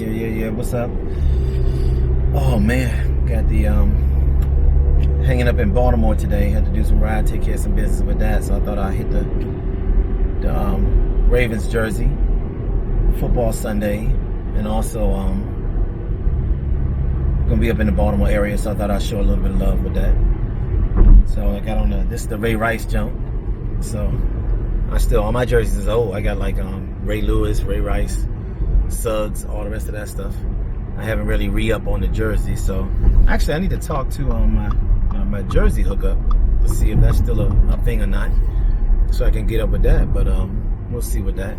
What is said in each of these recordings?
Yeah. What's up? Oh man, got the hanging up in Baltimore today. Had to do some ride, take care of some business with that. So I thought I'd hit the Ravens jersey, football Sunday, and also gonna be up in the Baltimore area. So I thought I'd show a little bit of love with that. So I got on this is the Ray Rice jump. So I still, all my jerseys is old. I got like Ray Lewis, Ray Rice, Suggs, all the rest of that stuff. I haven't really re-up on the jersey, so actually I need to talk to my jersey hookup to see if that's still a thing or not, so I can get up with that. But we'll see with that.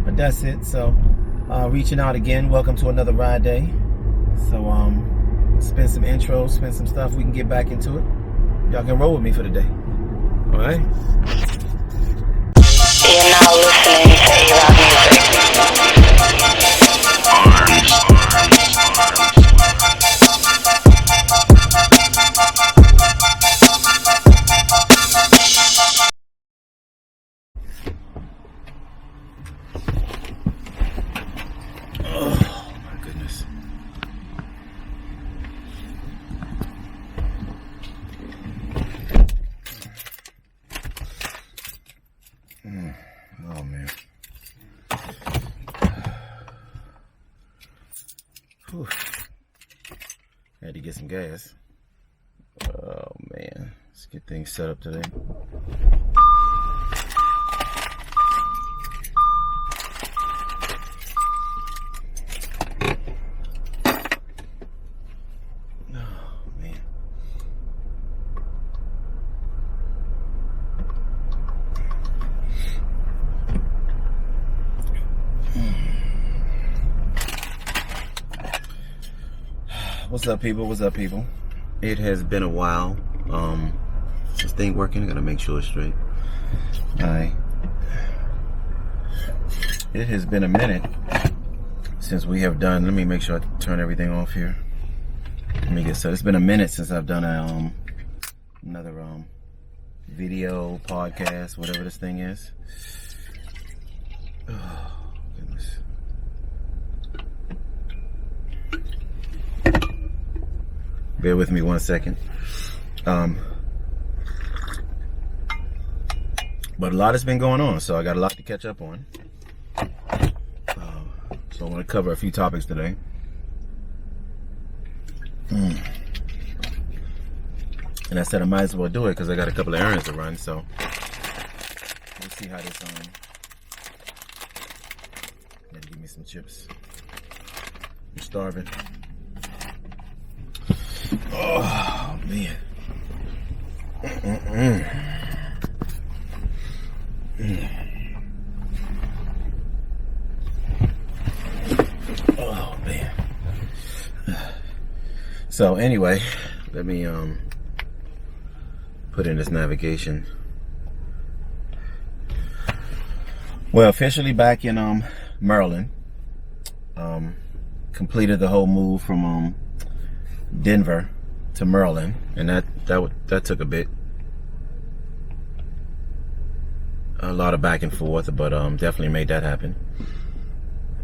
But that's it. So reaching out again. Welcome to another ride day. So spin some intros, spin some stuff. We can get back into it. Y'all can roll with me for the day. All right. You're now listening to A-Rock Music. Oh my goodness. Oh man. Whew. Had to get some gas. Oh man. Let's get things set up today. What's up, people? What's up, people? It has been a while. Is this thing working? I gotta make sure it's straight. Alright. It has been a minute since we have done. Let me make sure I turn everything off here. Let me get set. It's been a minute since I've done another video, podcast, whatever this thing is. Oh, goodness. Bear with me 1 second. But a lot has been going on, so I got a lot to catch up on. So I want to cover a few topics today. And I said I might as well do it because I got a couple of errands to run. So let's see how this Gotta give me some chips. I'm starving. Oh man. Oh man. So anyway, let me put in this navigation. Well, officially back in Maryland. Completed the whole move from Denver to Maryland, and that took a lot of back and forth, but definitely made that happen.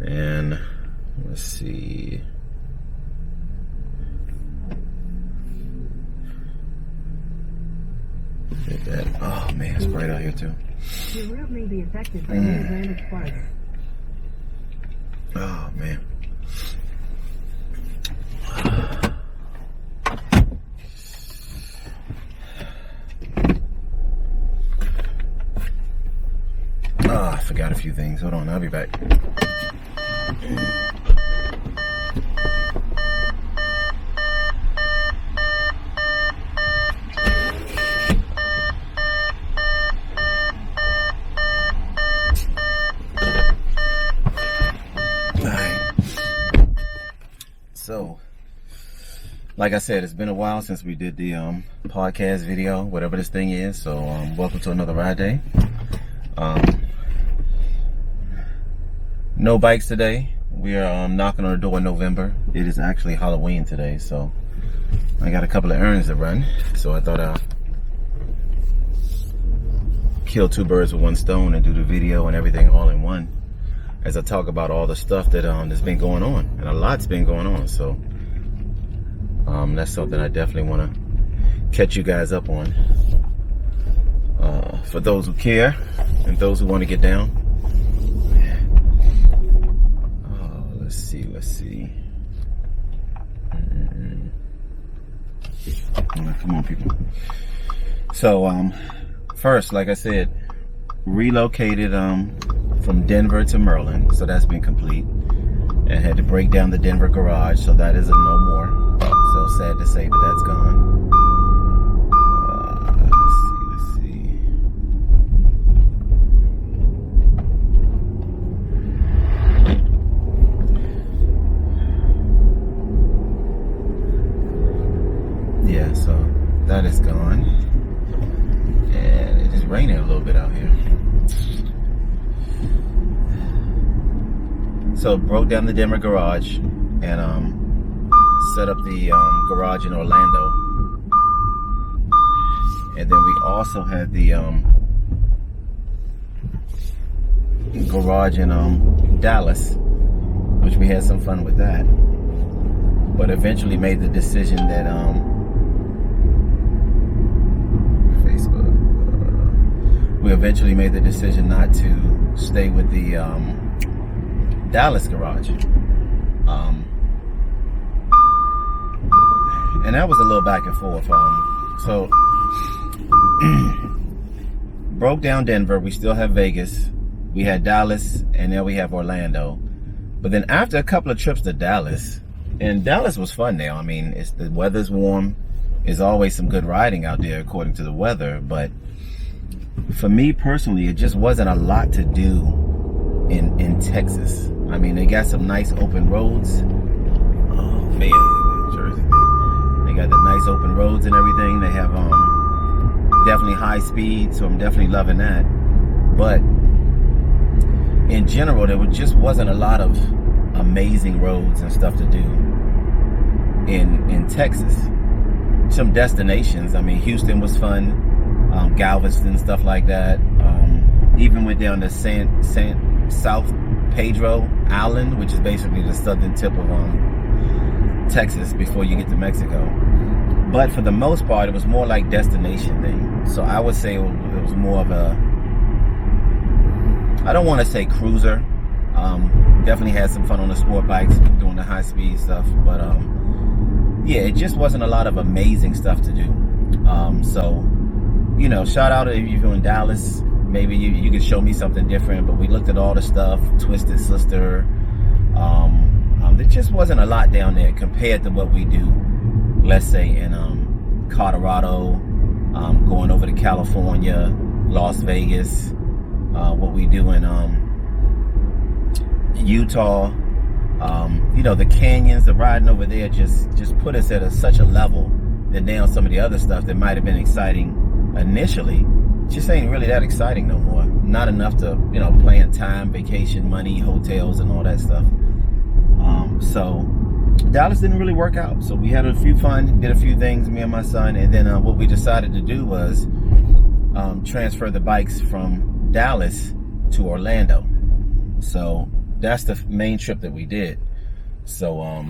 And let's see. Get that. Oh man, it's bright out here too. Your route may be affected by new random sparks. Oh man. I forgot a few things. Hold on, I'll be back. So, like I said, it's been a while since we did the podcast video, whatever this thing is. So, welcome to another ride day. No bikes today. We are knocking on the door in November. It is actually Halloween today, so I got a couple of errands to run. So I thought I'll kill two birds with one stone and do the video and everything all in one. as I talk about all the stuff that that's been going on, and a lot's been going on. So that's something I definitely want to catch you guys up on. For those who care and those who want to get down. Let's see. Come on, people. So first, like I said, relocated from Denver to Maryland, so that's been complete, and had to break down the Denver garage, so that is a no more. So sad to say, but that's gone. Let's see. Yeah, so that is gone, and it is raining a little bit out here. So broke down the Denver garage and set up the garage in Orlando, and then we also had the garage in Dallas, which we had some fun with that, but eventually made the decision that we eventually made the decision not to stay with the Dallas garage. And that was a little back and forth. So broke down Denver, we still have Vegas, we had Dallas, and then we have Orlando. But then after a couple of trips to Dallas, and Dallas was fun now. I mean, the weather's warm, there's always some good riding out there according to the weather, but for me personally, it just wasn't a lot to do in Texas. I mean, they got some nice open roads. Oh man, Jersey. They got the nice open roads and everything. They have definitely high speed, so I'm definitely loving that. But in general, there just wasn't a lot of amazing roads and stuff to do in Texas. Some destinations. I mean, Houston was fun. Galveston, stuff like that. Even went down to South Pedro Island, which is basically the southern tip of Texas before you get to Mexico. But for the most part, it was more like destination thing. So I would say it was more of a, I don't want to say cruiser. Definitely had some fun on the sport bikes, doing the high speed stuff. But yeah, it just wasn't a lot of amazing stuff to do. So, you know, shout out if you're in Dallas. Maybe you could show me something different. But we looked at all the stuff, Twisted Sister. There just wasn't a lot down there compared to what we do, let's say in Colorado, going over to California, Las Vegas, what we do in Utah. You know, the canyons, the riding over there just put us at such a level that now some of the other stuff that might have been exciting initially just ain't really that exciting no more. Not enough to, you know, plan time, vacation, money, hotels, and all that stuff. So Dallas didn't really work out. So we had a few fun, did a few things, me and my son, and then what we decided to do was transfer the bikes from Dallas to Orlando. So that's the main trip that we did. So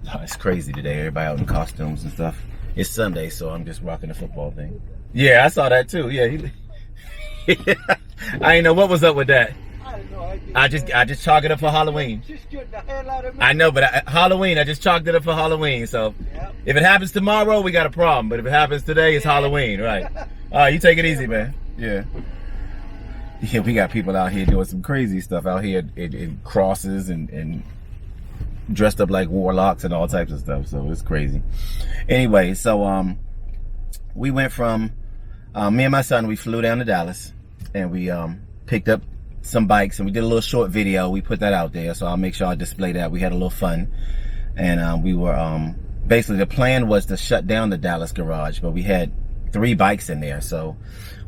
it's crazy today. Everybody out in costumes and stuff. It's Sunday, so I'm just rocking the football thing. Yeah, I saw that too. Yeah, I didn't know what was up with that. I just chalked it up for Halloween. I know, but Halloween, I just chalked it up for Halloween. So if it happens tomorrow, we got a problem. But if it happens today, it's Halloween, right? All right, you take it easy, man. Yeah. Yeah, we got people out here doing some crazy stuff out here in crosses and dressed up like warlocks and all types of stuff. So it's crazy. Anyway, so we went from me and my son. We flew down to Dallas and we picked up some bikes and we did a little short video. We put that out there, so I'll make sure I display that. We had a little fun, and we were basically the plan was to shut down the Dallas garage, but we had 3 bikes in there, so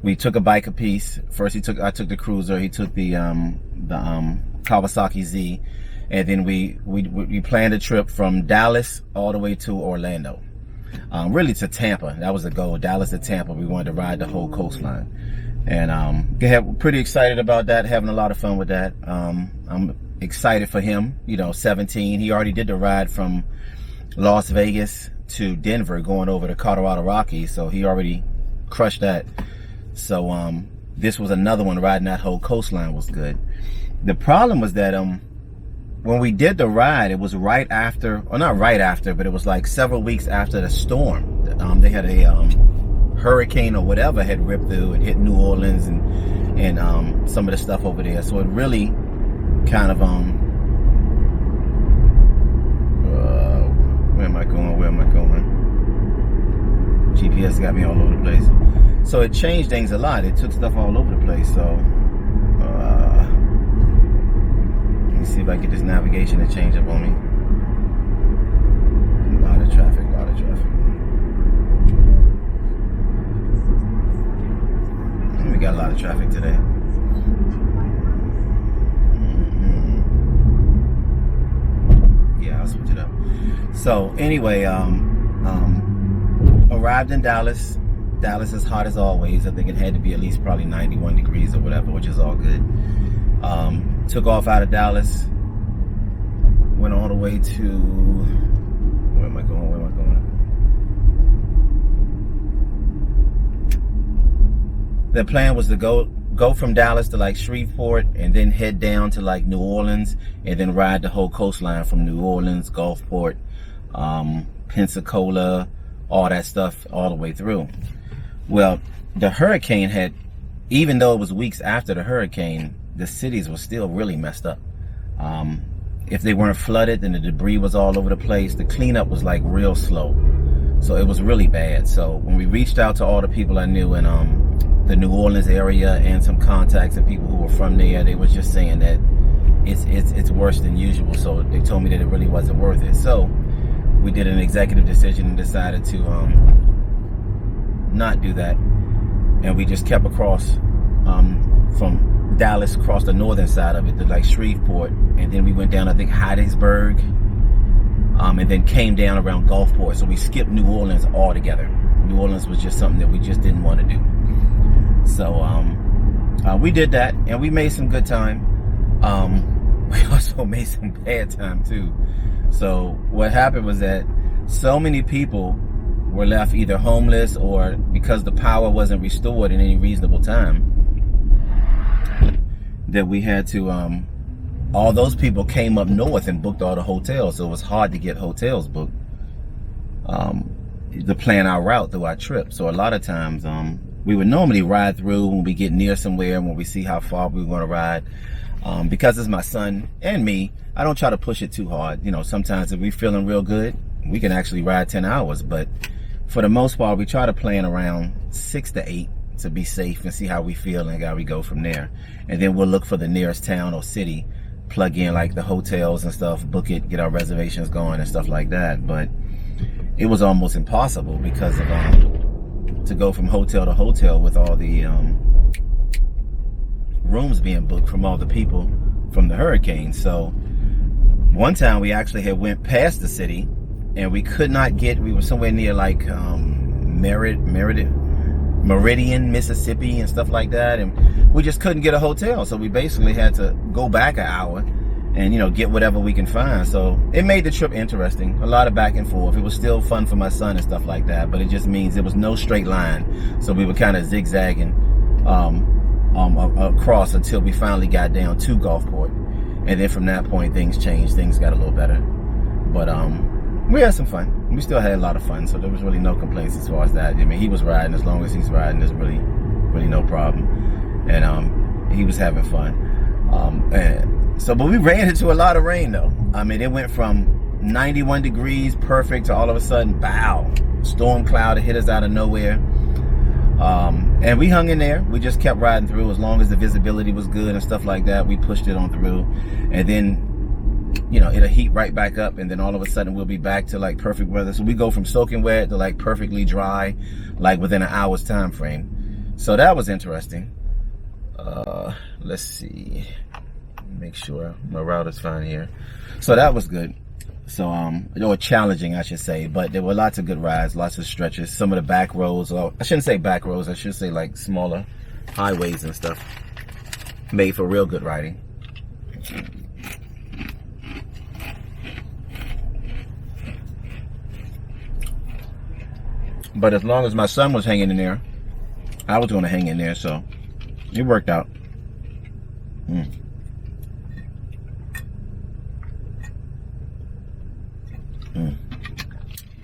we took a bike apiece. First, I took the Cruiser, he took the Kawasaki Z, and then we planned a trip from Dallas all the way to Orlando, really to Tampa. That was the goal, Dallas to Tampa. We wanted to ride the whole coastline, and pretty excited about that, having a lot of fun with that. I'm excited for him. 17. He already did the ride from Las Vegas to Denver, going over the Colorado Rockies. So he already crushed that. So this was another one. Riding that whole coastline was good. The problem was that when we did the ride, it was right after, or not right after, but it was like several weeks after the storm. They had a hurricane or whatever had ripped through and hit New Orleans and some of the stuff over there. So it really kind of where am I going? GPS got me all over the place. So it changed things a lot. It took stuff all over the place. So let me see if I get this navigation to change up on me. A lot of traffic. We got a lot of traffic today. Yeah, I'll switch it up. So anyway, arrived in Dallas. Dallas is hot as always. I think it had to be at least probably 91 degrees or whatever, which is all good. Took off out of Dallas. Went all the way to, where am I going? The plan was to go from Dallas to like Shreveport and then head down to like New Orleans and then ride the whole coastline from New Orleans, Gulfport, Pensacola, all that stuff all the way through. Well, the hurricane had, even though it was weeks after the hurricane, the cities were still really messed up. If they weren't flooded, then the debris was all over the place. The cleanup was like real slow. So it was really bad. So when we reached out to all the people I knew in the New Orleans area and some contacts and people who were from there, they were just saying that it's worse than usual. So they told me that it really wasn't worth it. So we did an executive decision and decided to not do that. And we just kept across from Dallas, across the northern side of it to like Shreveport, and then we went down, I think, Hattiesburg, and then came down around Gulfport. So we skipped New Orleans altogether. New Orleans was just something that we just didn't want to do. So we did that, and we made some good time. We also made some bad time too. So what happened was that so many people were left either homeless or because the power wasn't restored in any reasonable time, that we had to, all those people came up north and booked all the hotels. So it was hard to get hotels booked to plan our route through our trip. So a lot of times we would normally ride through when we get near somewhere, when we see how far we were going to ride. Because it's my son and me, I don't try to push it too hard. Sometimes if we're feeling real good, we can actually ride 10 hours. But for the most part, we try to plan around 6 to 8 to be safe and see how we feel and how we go from there. And then we'll look for the nearest town or city, plug in like the hotels and stuff, book it, get our reservations going and stuff like that. But it was almost impossible because of to go from hotel to hotel with all the rooms being booked from all the people from the hurricane. So one time we actually had went past the city and we could not get, we were somewhere near like Meridian, Mississippi and stuff like that, and we just couldn't get a hotel. So we basically had to go back an hour and get whatever we can find. So it made the trip interesting, a lot of back and forth. It was still fun for my son and stuff like that, but it just means it was no straight line. So we were kind of zigzagging across until we finally got down to Gulfport, and then from that point things changed, things got a little better. But we had some fun. We still had a lot of fun, so there was really no complaints as far as that. I mean, he was riding. As long as he's riding, there's really no problem. And he was having fun. But we ran into a lot of rain, though. I mean, it went from 91 degrees, perfect, to all of a sudden, bow, storm cloud hit us out of nowhere. And we hung in there. We just kept riding through. As long as the visibility was good and stuff like that, we pushed it on through. And then it'll heat right back up, and then all of a sudden we'll be back to like perfect weather. So we go from soaking wet to like perfectly dry, like within an hour's time frame. So that was interesting. Let's see, make sure my route is fine here. So that was good. So or challenging, I should say, but there were lots of good rides, lots of stretches. Some of the back roads, or I shouldn't say back roads, I should say like smaller highways and stuff, made for real good riding. But as long as my son was hanging in there, I was going to hang in there, so it worked out.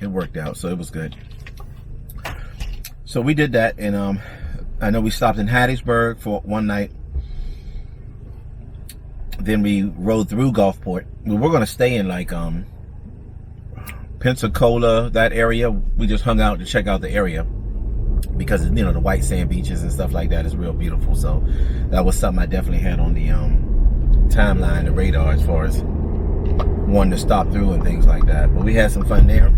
It worked out, so it was good. So we did that, and I know we stopped in Hattiesburg for one night. Then we rode through Gulfport. We were going to stay in like Pensacola, that area. We just hung out to check out the area because, you know, the white sand beaches and stuff like that is real beautiful. So that was something I definitely had on the timeline, the radar, as far as wanting to stop through and things like that. But we had some fun there.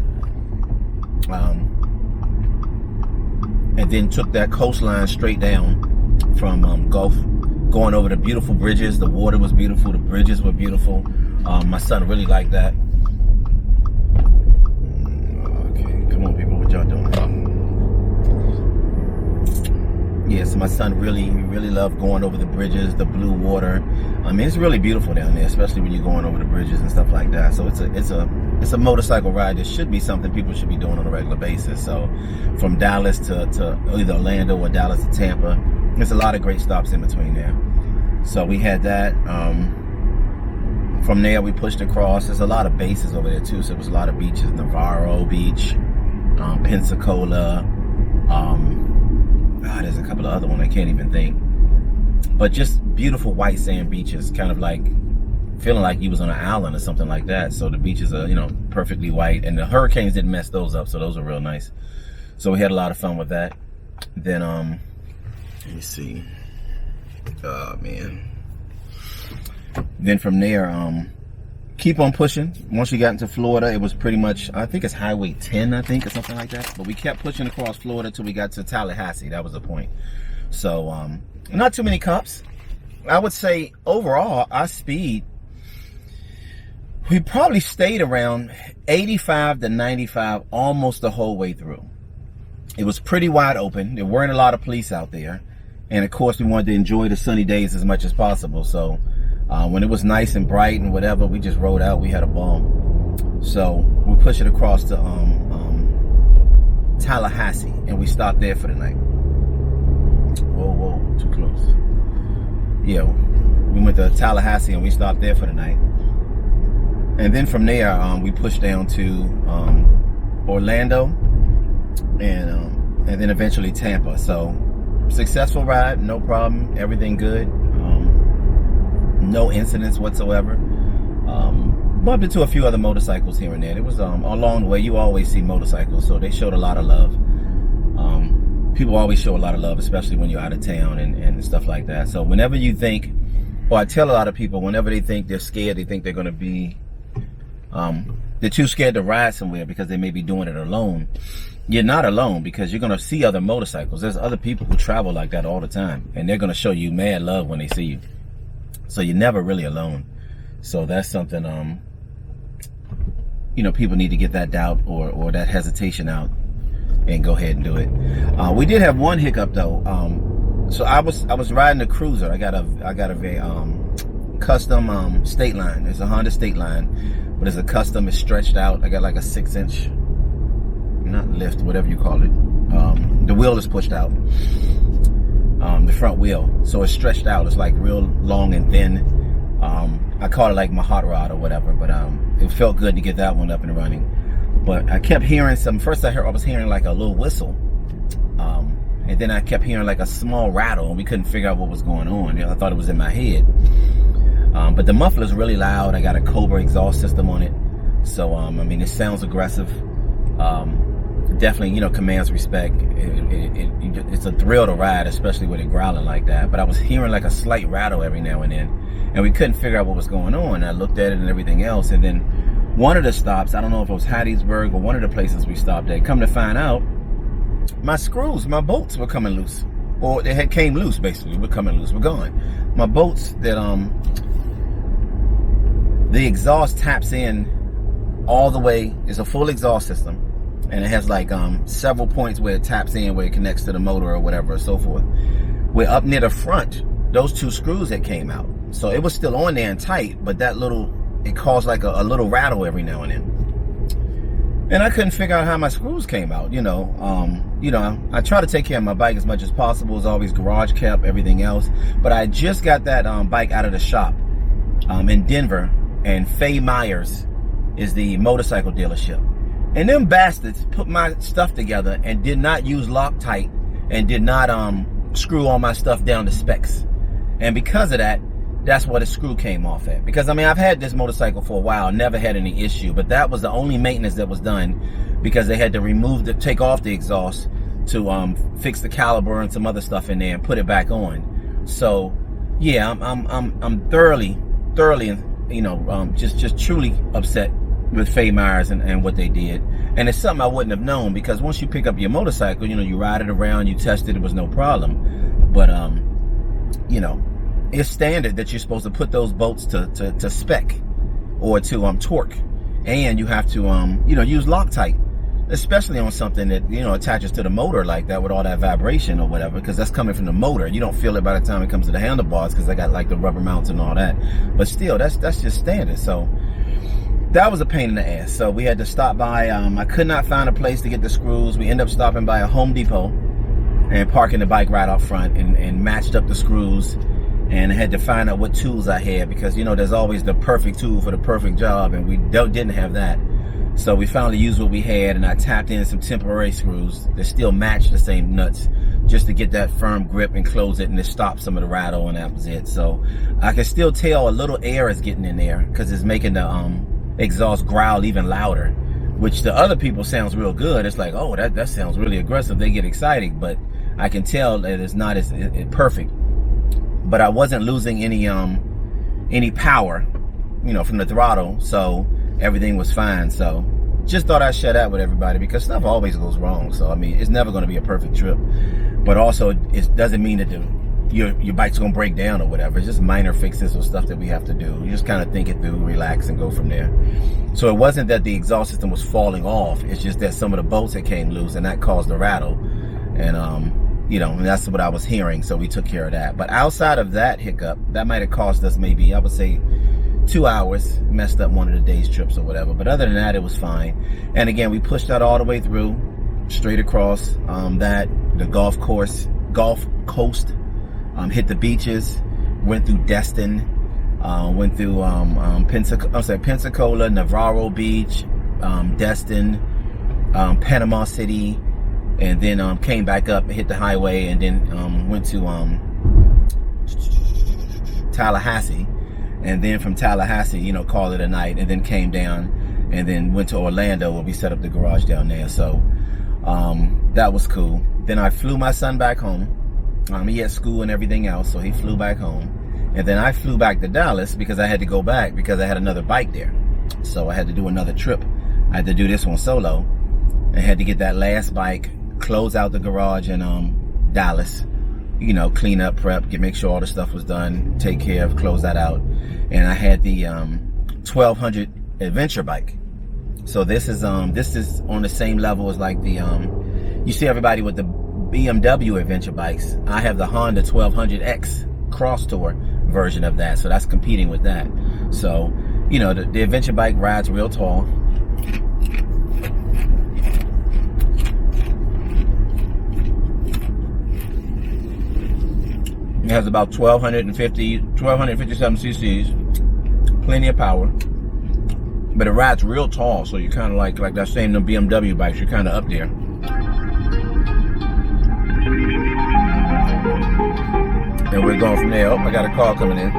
And then took that coastline straight down from Gulf, going over the beautiful bridges. The water was beautiful. The bridges were beautiful. My son really liked that. Okay, come on, people, what y'all doing? Yes, my son really loved going over the bridges, the blue water. I mean, it's really beautiful down there, especially when you're going over the bridges and stuff like that. So it's a motorcycle ride. This should be something people should be doing on a regular basis. So from Dallas to either Orlando or Dallas to Tampa, there's a lot of great stops in between there. So we had that. From there, we pushed across. There's a lot of bases over there too. So there was a lot of beaches: Navarro Beach, Pensacola. There's a couple of other ones I can't even think. But just beautiful white sand beaches, kind of like feeling like you was on an island or something like that. So the beaches are, you know, perfectly white, and the hurricanes didn't mess those up, so those are real nice. So we had a lot of fun with that. Then let me see. Oh man. Then from there, keep on pushing. Once we got into Florida, it was pretty much, I think it's Highway 10, I think, or something like that. But we kept pushing across Florida till we got to Tallahassee. That was the point. So not too many cops. I would say overall, our speed, we probably stayed around 85 to 95 almost the whole way through. It was pretty wide open. There weren't a lot of police out there. And of course, we wanted to enjoy the sunny days as much as possible. So when it was nice and bright and whatever, we just rode out. We had a ball. So we pushed it across to Tallahassee, and we stopped there for the night. Whoa, too close. Yeah, we went to Tallahassee and we stopped there for the night. And then from there, we pushed down to Orlando, and then eventually Tampa. So successful ride, no problem, everything good, no incidents whatsoever. Bumped into a few other motorcycles here and there. It was along the way. You always see motorcycles, so they showed a lot of love. People always show a lot of love, especially when you're out of town and stuff like that. So whenever you think, or I tell a lot of people, whenever they think they're scared, they think they're going to be, they're too scared to ride somewhere because they may be doing it alone. You're not alone, because you're going to see other motorcycles. There's other people who travel like that all the time, and they're going to show you mad love when they see you. So you're never really alone. So that's something, you know, people need to get that doubt or that hesitation out and go ahead and do it. We did have one hiccup though. So I was riding a cruiser. I got a very custom State Line. There's a Honda State Line, but it's a custom. It's stretched out. I got like a 6-inch, not lift, whatever you call it. The wheel is pushed out. The front wheel, so it's stretched out. It's like real long and thin. I call it like my hot rod or whatever, but it felt good to get that one up and running. But I kept hearing some. First I was hearing like a little whistle, and then I kept hearing like a small rattle, and we couldn't figure out what was going on. I thought it was in my head. But the muffler's really loud. I got a Cobra exhaust system on it, so I mean, it sounds aggressive. Definitely, you know, commands respect. It's a thrill to ride, especially with it growling like that. But I was hearing like a slight rattle every now and then, and we couldn't figure out what was going on. I looked at it and everything else, and then one of the stops, I don't know if it was Hattiesburg or one of the places we stopped at, come to find out, my screws, my bolts were coming loose, or they had came loose basically. Were coming loose, were gone. My bolts that the exhaust taps in all the way. It's a full exhaust system. And it has like several points where it taps in, where it connects to the motor or whatever, or so forth. We're up near the front, those two screws that came out. So it was still on there and tight, but that little, it caused like a little rattle every now and then. And I couldn't figure out how my screws came out, you know. I try to take care of my bike as much as possible. It's always garage kept, everything else. But I just got that bike out of the shop in Denver, and Faye Myers is the motorcycle dealership. And them bastards put my stuff together and did not use Loctite and did not screw all my stuff down to specs. And because of that, that's where the screw came off at. Because I mean, I've had this motorcycle for a while, never had any issue, but that was the only maintenance that was done, because they had to take off the exhaust to fix the caliper and some other stuff in there and put it back on. So yeah, I'm thoroughly, you know, just truly upset with Faye Myers and what they did. And it's something I wouldn't have known, because once you pick up your motorcycle, you know, you ride it around, you test it, it was no problem. But you know, it's standard that you're supposed to put those bolts to spec or to torque, and you have to you know, use Loctite, especially on something that, you know, attaches to the motor like that with all that vibration or whatever, because that's coming from the motor. You don't feel it by the time it comes to the handlebars, because they got like the rubber mounts and all that. But still, that's just standard. So that was a pain in the ass. So we had to stop by. I could not find a place to get the screws. We ended up stopping by a Home Depot and parking the bike right out front and matched up the screws. And I had to find out what tools I had, because, you know, there's always the perfect tool for the perfect job, and we didn't have that. So we finally used what we had, and I tapped in some temporary screws that still match the same nuts, just to get that firm grip and close it and to stop some of the rattle, and that was it. So I can still tell a little air is getting in there, because it's making the exhaust growl even louder, which to other people sounds real good. It's like, oh, that sounds really aggressive. They get excited, but I can tell that it's not as perfect. But I wasn't losing any power, you know, from the throttle, so everything was fine. So just thought I'd share that with everybody, because stuff always goes wrong. So I mean, it's never going to be a perfect trip, but also it doesn't mean that your bike's going to break down or whatever. It's just minor fixes or stuff that we have to do. You just kind of think it through, relax, and go from there. So it wasn't that the exhaust system was falling off. It's just that some of the bolts that came loose, and that caused the rattle. And you know, and that's what I was hearing, so we took care of that. But outside of that hiccup, that might have cost us maybe, I would say, 2 hours, messed up one of the day's trips or whatever. But other than that, it was fine. And again, we pushed that all the way through, straight across the Gulf Coast, hit the beaches, went through Destin, went through Pensacola, Navarro Beach, Destin, Panama City, and then came back up, hit the highway, and then went to Tallahassee, and then from Tallahassee, you know, called it a night, and then came down, and then went to Orlando, where we set up the garage down there. So that was cool. Then I flew my son back home. He had school and everything else, so he flew back home, and then I flew back to Dallas, because I had to go back because I had another bike there. So I had to do another trip. I had to do this one solo. I had to get that last bike, close out the garage in Dallas, you know, clean up, prep, make sure all the stuff was done, take care of, close that out. And I had the 1200 adventure bike. So this is on the same level as like the you see everybody with the BMW adventure bikes. I have the Honda 1200X Cross Tour version of that, so that's competing with that. So, you know, the adventure bike rides real tall. It has about 1257 cc's, plenty of power, but it rides real tall, so you're kind of like that same the BMW bikes, you're kind of up there. And we're going from there. Oh, I got a call coming in.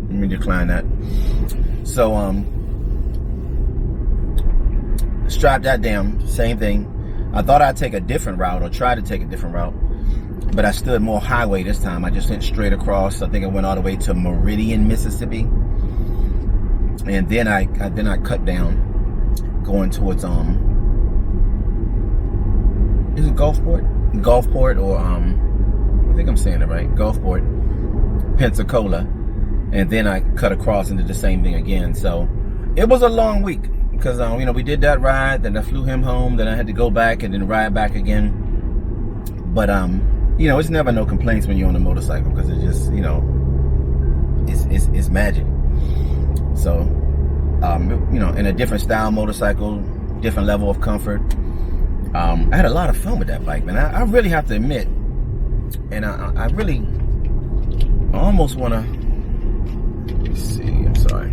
Let me decline that. So strap that down, same thing. I thought I'd take a different route, or try to take a different route, but I stood more highway this time. I just went straight across. I think I went all the way to Meridian, Mississippi, and then I cut down, going towards is it Gulfport, or I think I'm saying it right, Gulfport, Pensacola, and then I cut across into the same thing again. So it was a long week, because you know, we did that ride, then I flew him home, then I had to go back and then ride back again. But you know, it's never no complaints when you're on a motorcycle, because it's just, you know, it's magic. So in a different style motorcycle, different level of comfort. I had a lot of fun with that bike, man. I really have to admit, and I almost want to, let's see, I'm sorry.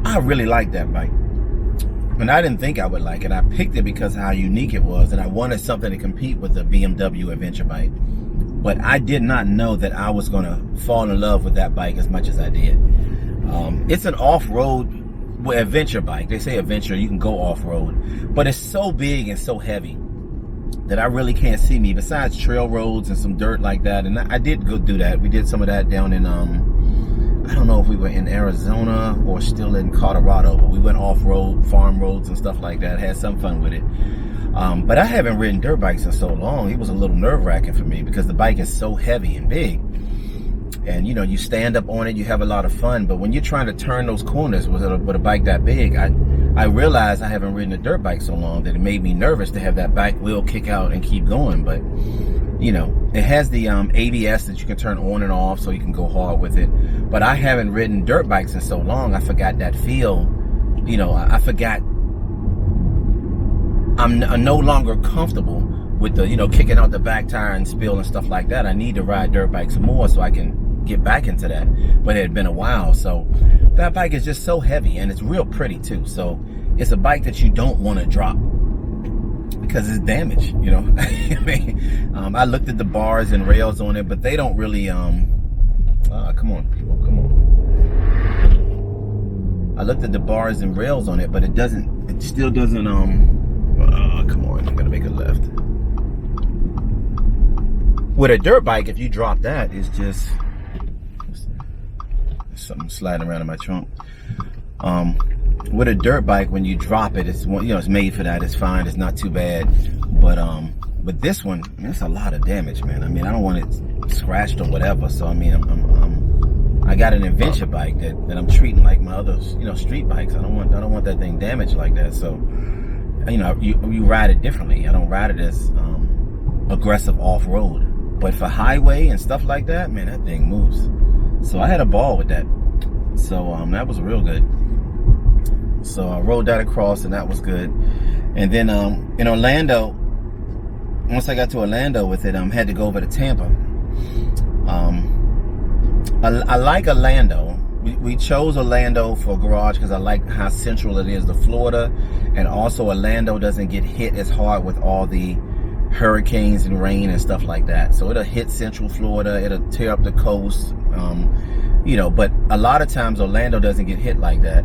I really like that bike. And I didn't think I would like it. I picked it because of how unique it was, and I wanted something to compete with the BMW adventure bike. But I did not know that I was going to fall in love with that bike as much as I did. It's an off-road adventure bike. They say adventure, you can go off-road. But it's so big and so heavy that I really can't see me, besides trail roads and some dirt like that. And I did go do that. We did some of that down in, I don't know if we were in Arizona or still in Colorado, but we went off-road, farm roads and stuff like that. Had some fun with it. But I haven't ridden dirt bikes in so long. It was a little nerve-wracking for me because the bike is so heavy and big. And, you stand up on it, you have a lot of fun. But when you're trying to turn those corners with a bike that big, I realized I haven't ridden a dirt bike so long that it made me nervous to have that back wheel kick out and keep going. But, it has the ABS that you can turn on and off so you can go hard with it. But I haven't ridden dirt bikes in so long, I forgot that feel. I forgot. I'm no longer comfortable with the, kicking out the back tire and spill and stuff like that. I need to ride dirt bikes more so I can get back into that. But it had been a while. So that bike is just so heavy, and it's real pretty too. So it's a bike that you don't want to drop because it's damaged, I mean, I looked at the bars and rails on it, but they don't really, come on, people, come on. I looked at the bars and rails on it, but it still doesn't, come on, I'm gonna make a left. With a dirt bike, if you drop that, it's just, there's something sliding around in my trunk. With a dirt bike, when you drop it, it's it's made for that. It's fine. It's not too bad. But this one, it's a lot of damage, man. I mean, I don't want it scratched or whatever. So I mean, I got an adventure bike that I'm treating like my other street bikes. I don't want that thing damaged like that. So you ride it differently. I don't ride it as aggressive off road. But for highway and stuff like that, man, that thing moves. So I had a ball with that. So that was real good. So I rode that across, and that was good. And then in Orlando, once I got to Orlando with it, had to go over to Tampa. I like Orlando. We chose Orlando for garage because I like how central it is to Florida, and also Orlando doesn't get hit as hard with all the hurricanes and rain and stuff like that. So it'll hit central Florida, it'll tear up the coast, but a lot of times Orlando doesn't get hit like that.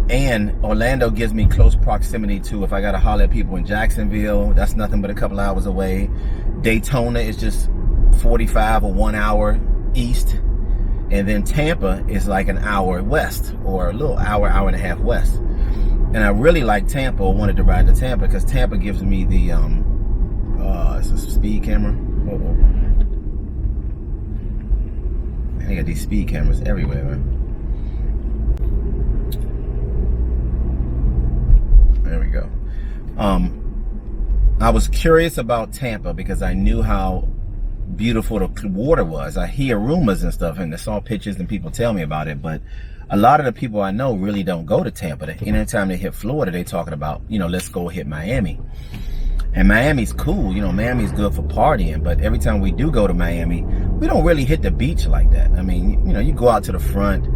And Orlando gives me close proximity to, if I got to holler at people in Jacksonville, that's nothing but a couple hours away. Daytona is just 45 or 1 hour east. And then Tampa is like an hour west, or a little hour and a half west. And I really like Tampa, or wanted to ride to Tampa, because Tampa gives me the, it's a speed camera. They got these speed cameras everywhere, man. There we go. I was curious about Tampa because I knew how beautiful the water was. I hear rumors and stuff, and I saw pictures and people tell me about it, but a lot of the people I know really don't go to Tampa. Anytime they hit Florida, they talking about, let's go hit Miami. And Miami's cool, Miami's good for partying, but every time we do go to Miami, we don't really hit the beach like that. I mean, you go out to the front,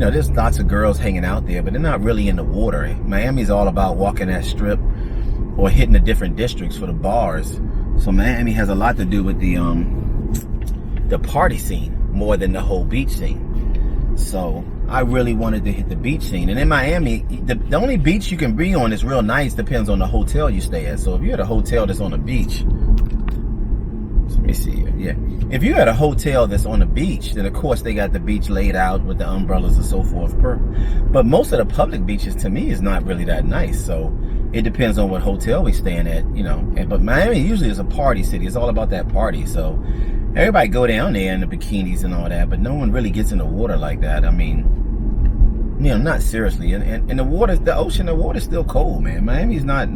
there's lots of girls hanging out there, but they're not really in the water. Miami's all about walking that strip or hitting the different districts for the bars. So Miami has a lot to do with the party scene more than the whole beach scene. So I really wanted to hit the beach scene. And in Miami, the only beach you can be on is real nice, depends on the hotel you stay at. So if you're at a hotel that's on the beach, let me see here. Yeah. If you're at a hotel that's on the beach, then of course they got the beach laid out with the umbrellas and so forth. But most of the public beaches, to me, is not really that nice. So it depends on what hotel we staying at, But Miami usually is a party city. It's all about that party. So everybody go down there in the bikinis and all that, but no one really gets in the water like that. I mean, not seriously. And the water, the ocean, the water's still cold, man. Miami's not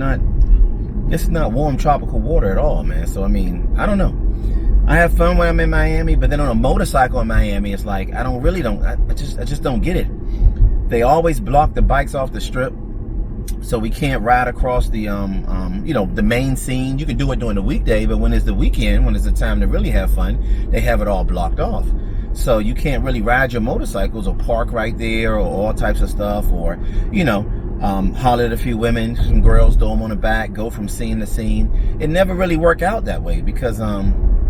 it's not warm tropical water at all, man. So I mean, I don't know. I have fun when I'm in Miami, but then on a motorcycle in Miami, it's like I just don't get it. They always block the bikes off the strip, so we can't ride across the the main scene. You can do it during the weekday, but when it's the weekend, when it's the time to really have fun, they have it all blocked off. So you can't really ride your motorcycles or park right there or all types of stuff, or holler at a few women, some girls, throw them on the back, go from scene to scene. It never really worked out that way because I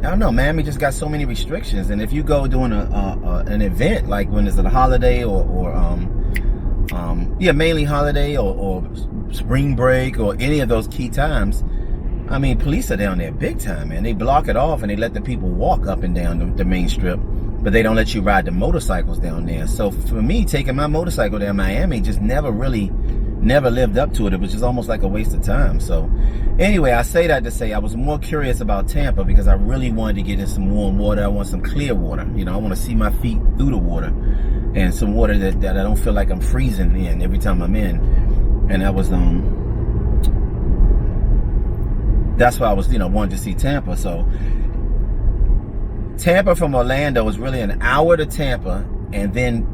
don't know, Miami just got so many restrictions. And if you go doing an event like when it's a holiday mainly holiday or spring break or any of those key times, I mean, police are down there big time, man. They block it off and they let the people walk up and down the main strip, but they don't let you ride the motorcycles down there. So for me, taking my motorcycle down Miami just never lived up to it. It was just almost like a waste of time. So anyway, I say that to say I was more curious about Tampa because I really wanted to get in some warm water. I want some clear water. I want to see my feet through the water, and some water that I don't feel like I'm freezing in every time I'm in. And that was that's why I was wanted to see Tampa. So Tampa from Orlando is really an hour to Tampa, and then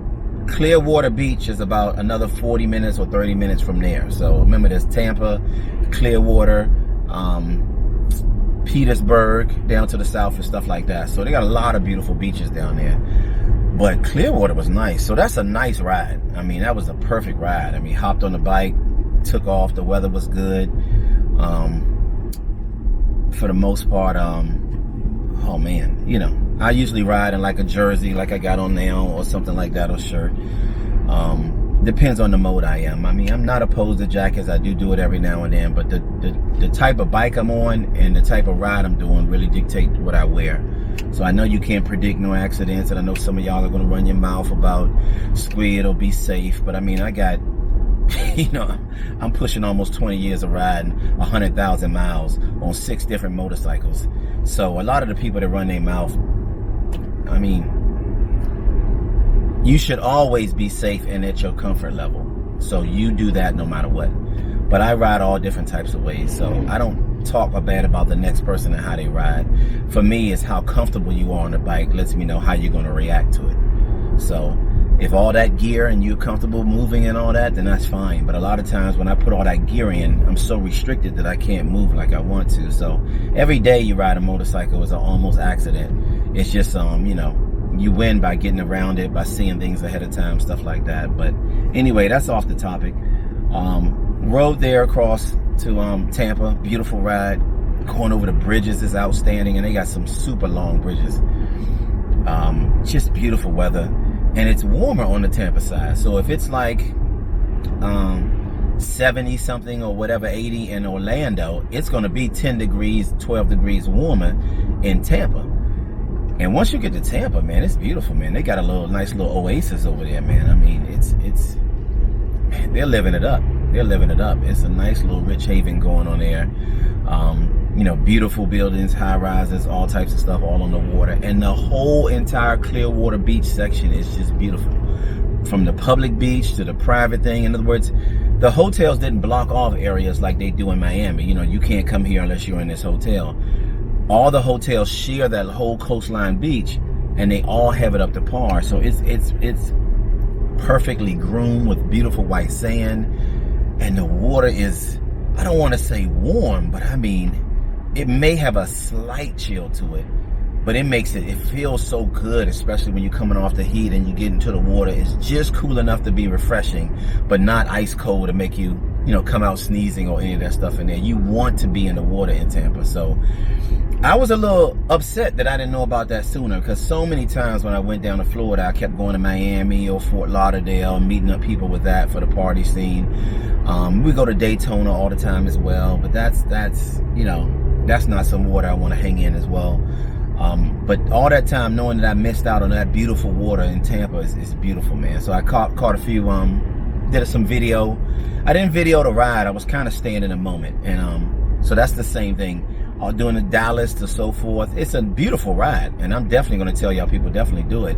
Clearwater Beach is about another 40 minutes or 30 minutes from there. So remember, there's Tampa, Clearwater, Petersburg down to the south and stuff like that. So they got a lot of beautiful beaches down there. But Clearwater was nice. So that's a nice ride. I mean, that was a perfect ride. I mean, hopped on the bike, took off. The weather was good. For the most part, oh man, I usually ride in like a jersey like I got on now or something like that, or shirt. Depends on the mode I am. I mean, I'm not opposed to jackets. I do it every now and then, but the type of bike I'm on and the type of ride I'm doing really dictate what I wear. So I know you can't predict no accidents, and I know some of y'all are going to run your mouth about squid or be safe, but I mean, I got, I'm pushing almost 20 years of riding, 100,000 miles on 6 different motorcycles. So a lot of the people that run their mouth, I mean, you should always be safe and at your comfort level. So you do that no matter what. But I ride all different types of ways. So I don't talk bad about the next person and how they ride. For me, it's how comfortable you are on the bike lets me know how you're going to react to it. So if all that gear and you're comfortable moving and all that, then that's fine. But a lot of times when I put all that gear in, I'm so restricted that I can't move like I want to. So every day you ride a motorcycle is an almost accident. It's just, you win by getting around it, by seeing things ahead of time, stuff like that. But anyway, that's off the topic. Rode there across to Tampa, beautiful ride. Going over the bridges is outstanding, and they got some super long bridges. Just beautiful weather, and it's warmer on the Tampa side. So if it's like 70 something or whatever, 80 in Orlando, it's going to be 10 degrees, 12 degrees warmer in Tampa. And once you get to Tampa, man, it's beautiful, man. They got a nice little oasis over there, man. I mean, man, they're living it up. They're living it up. It's a nice little rich haven going on there. Beautiful buildings, high rises, all types of stuff, all on the water. And the whole entire Clearwater Beach section is just beautiful. From the public beach to the private thing. In other words, the hotels didn't block off areas like they do in Miami. You can't come here unless you're in this hotel. All the hotels share that whole coastline beach, and they all have it up to par. So it's perfectly groomed with beautiful white sand, and the water is, I don't want to say warm, but I mean, it may have a slight chill to it, but it feels so good, especially when you're coming off the heat and you get into the water. It's just cool enough to be refreshing, but not ice cold to make you, come out sneezing or any of that stuff in there. You want to be in the water in Tampa. So I was a little upset that I didn't know about that sooner, because so many times when I went down to Florida, I kept going to Miami or Fort Lauderdale, meeting up people with that for the party scene. We go to Daytona all the time as well, but that's not some water I want to hang in as well. But all that time knowing that I missed out on that beautiful water in Tampa is beautiful, man. So I caught a few, did some video. I didn't video the ride. I was kind of staying in the moment. And so that's the same thing. Doing the Dallas to so forth. It's a beautiful ride, and I'm definitely going to tell y'all people definitely do it.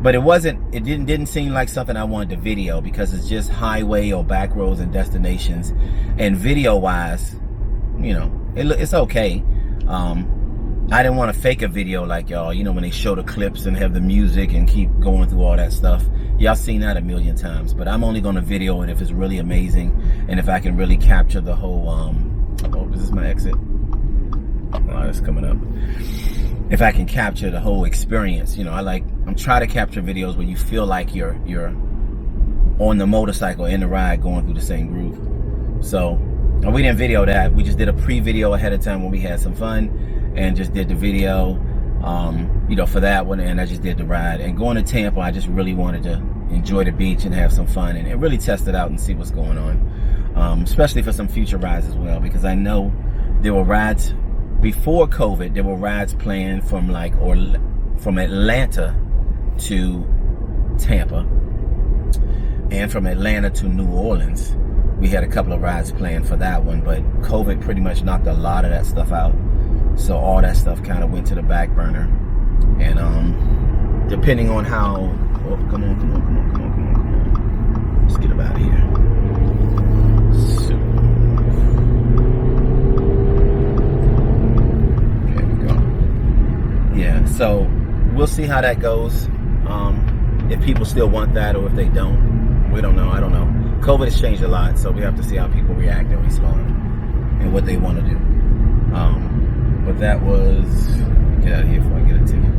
But it didn't seem like something I wanted to video, because it's just highway or back roads and destinations. And video wise, you know, it's okay. I didn't want to fake a video like y'all, you know, when they show the clips and have the music and keep going through all that stuff. Y'all seen that a million times, but I'm only going to video it if it's really amazing and if I can really capture the whole, oh, is this my exit? Oh, it's coming up. If I can capture the whole experience, you know, I'm trying to capture videos where you feel like you're on the motorcycle in the ride going through the same groove. So we didn't video that. We just did a pre-video ahead of time when we had some fun and just did the video, you know, for that one. And I just did the ride. And going to Tampa, I just really wanted to enjoy the beach and have some fun and really test it out and see what's going on, especially for some future rides as well, because I know there were rides before COVID. There were rides planned from from Atlanta to Tampa and from Atlanta to New Orleans. We had a couple of rides planned for that one, but COVID pretty much knocked a lot of that stuff out. So all that stuff kind of went to the back burner. And depending on how, oh, come on. Let's get up out of here. There we go. Yeah, so we'll see how that goes. If people still want that or if they don't, we don't know. I don't know. COVID has changed a lot, so we have to see how people react and respond and what they want to do. But that was, get out of here before I get a ticket.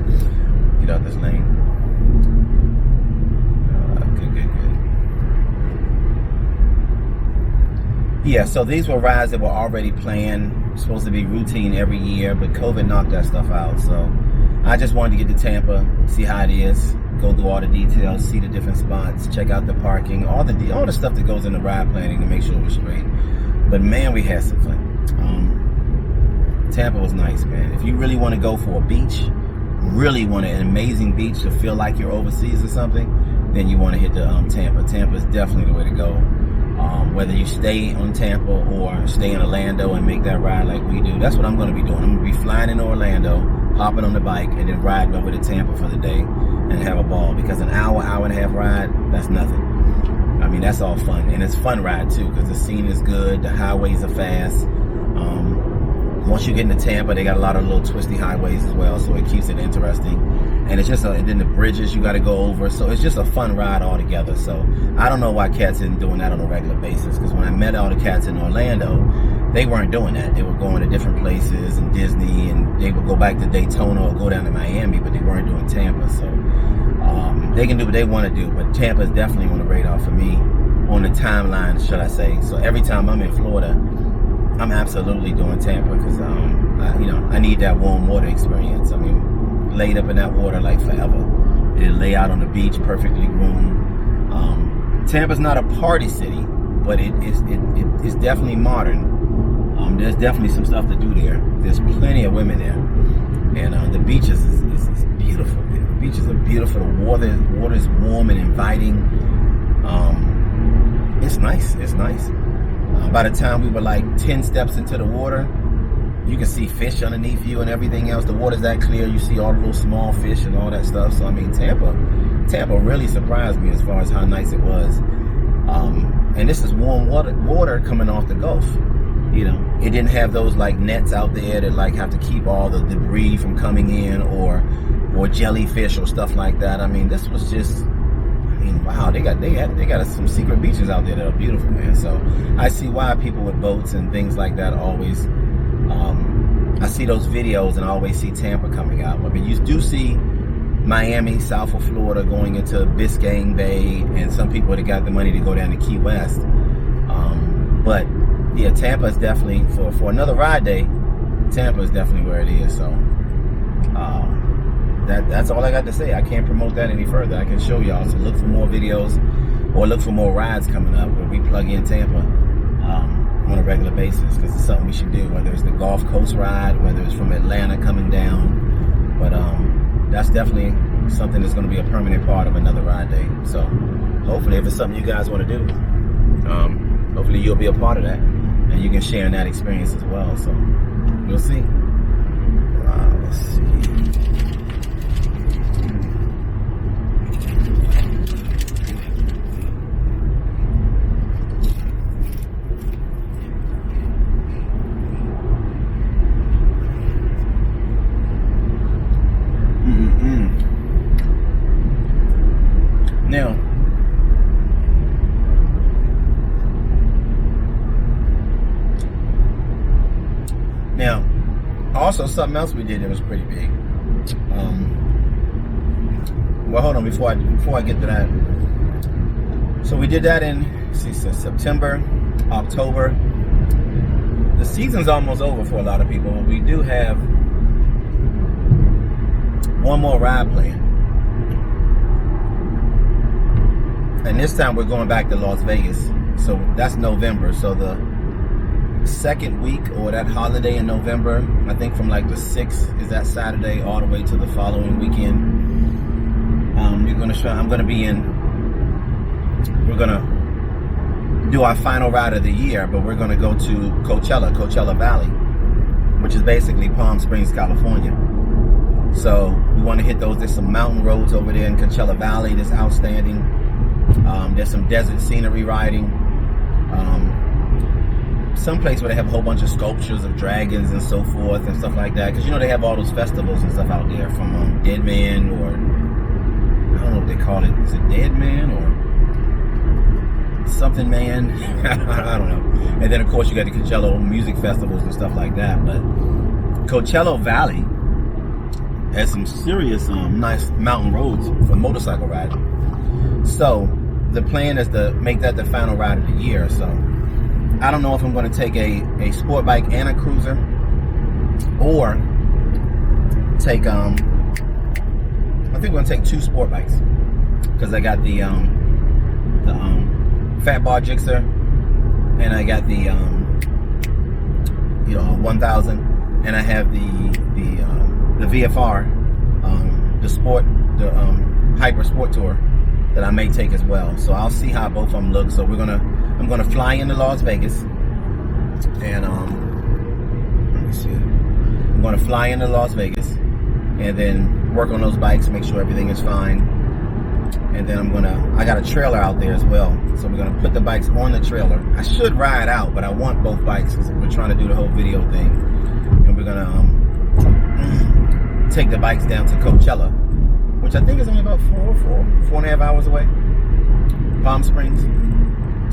Get out this lane. Good. Yeah, so these were rides that were already planned, supposed to be routine every year, but COVID knocked that stuff out. So I just wanted to get to Tampa, see how it is, go through all the details, see the different spots, check out the parking, all the stuff that goes into ride planning to make sure it was straight. But man, we had some fun. Tampa was nice, man. If you really want to go for a beach, really want an amazing beach to feel like you're overseas or something, then you want to hit the Tampa. Tampa is definitely the way to go. Whether you stay on Tampa or stay in Orlando and make that ride like we do, that's what I'm going to be doing. I'm going to be flying into Orlando, hopping on the bike, and then riding over to Tampa for the day and have a ball, because an hour and a half ride, that's nothing. I mean, that's all fun, and it's fun ride too, because the scene is good, the highways are fast. Once you get into Tampa, they got a lot of little twisty highways as well, so it keeps it interesting. And it's just and then the bridges you got to go over, so it's just a fun ride altogether. So I don't know why cats isn't doing that on a regular basis, because when I met all the cats in Orlando, they weren't doing that. They were going to different places and Disney, and they would go back to Daytona or go down to Miami, but they weren't doing Tampa. So they can do what they want to do, but Tampa is definitely on the radar for me, on the timeline, should I say. So every time I'm in Florida, I'm absolutely doing Tampa, because I need that warm water experience. I mean, laid up in that water like forever. It'll lay out on the beach, perfectly groomed. Tampa's not a party city, but it's definitely modern. There's definitely some stuff to do there. There's plenty of women there, and the beaches is beautiful. The beaches are beautiful. The water is warm and inviting. It's nice. It's nice. By the time we were like 10 steps into the water, you can see fish underneath you and everything else. The water's that clear. You see all the little small fish and all that stuff. So I mean, Tampa really surprised me as far as how nice it was. And this is warm water coming off the Gulf. You know, it didn't have those like nets out there that like have to keep all the debris from coming in, or jellyfish or stuff like that. I mean, this was just, wow, they got some secret beaches out there that are beautiful, man. So I see why people with boats and things like that always, I see those videos and I always see Tampa coming out. I mean, you do see Miami, south of Florida, going into Biscayne Bay, and some people that got the money to go down to Key West. But yeah, Tampa is definitely, for another ride day, Tampa is definitely where it is. So that's all I got to say. I can't promote that any further. I can show y'all. So look for more videos, or look for more rides coming up where we plug in Tampa on a regular basis, because it's something we should do, whether it's the Gulf Coast ride, whether it's from Atlanta coming down. But that's definitely something that's going to be a permanent part of another ride day. So hopefully, if it's something you guys want to do, hopefully you'll be a part of that, and you can share in that experience as well. So we'll see. Let's see. Now, also something else we did that was pretty big. Well, hold on before I get to that. So we did that in September, October. The season's almost over for a lot of people. We do have one more ride planned. And this time we're going back to Las Vegas. So that's November. So the second week or that holiday in November, I think from like the 6th is that Saturday all the way to the following weekend. We're gonna do our final ride of the year, but we're gonna go to Coachella Valley, which is basically Palm Springs, California. So we want to hit those. There's some mountain roads over there in Coachella Valley that's outstanding. There's some desert scenery riding. Some place where they have a whole bunch of sculptures of dragons and so forth and stuff like that. Because you know they have all those festivals and stuff out there from Dead Man, or I don't know what they call it. Is it Dead Man or something Man? I don't know. And then of course you got the Coachella music festivals and stuff like that. But Coachella Valley has some serious nice mountain roads for motorcycle riding. So the plan is to make that the final ride of the year. So I don't know if I'm going to take a sport bike and a cruiser, or take I think we're going to take 2 sport bikes, because I got the Fat Bar Gixxer, and I got the 1000, and I have the VFR, the Hyper Sport Tour that I may take as well. So I'll see how both of them look. So I'm gonna fly into Las Vegas, and let me see. I'm gonna fly into Las Vegas, and then work on those bikes, make sure everything is fine. And then I got a trailer out there as well. So we're gonna put the bikes on the trailer. I should ride out, but I want both bikes because we're trying to do the whole video thing. And we're gonna take the bikes down to Coachella, which I think is only about 4.5 hours away. Palm Springs,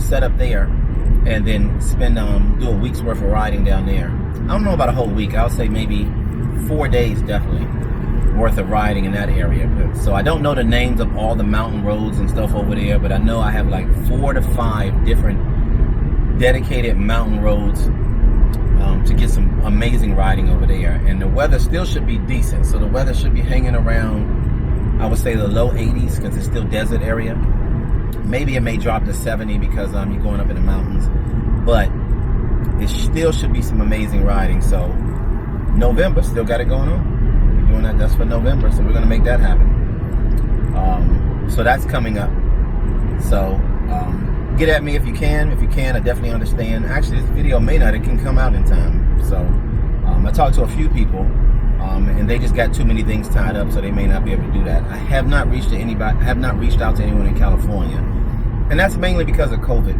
set up there, and then do a week's worth of riding down there. I don't know about a whole week. I'll say maybe 4 days definitely worth of riding in that area. So I don't know the names of all the mountain roads and stuff over there, but I know I have like 4 to 5 different dedicated mountain roads to get some amazing riding over there. And the weather still should be decent. So the weather should be hanging around, I would say, the low 80s, because it's still desert area. Maybe it may drop to 70 because you're going up in the mountains, but it still should be some amazing riding. So November, still got it going on. We're doing that. That's for November, so we're gonna make that happen. So that's coming up. So get at me if you can. If you can, I definitely understand. Actually, this video may not. It can come out in time. So I talked to a few people, and they just got too many things tied up, so they may not be able to do that. I have not reached to anybody. I have not reached out to anyone in California, and that's mainly because of COVID.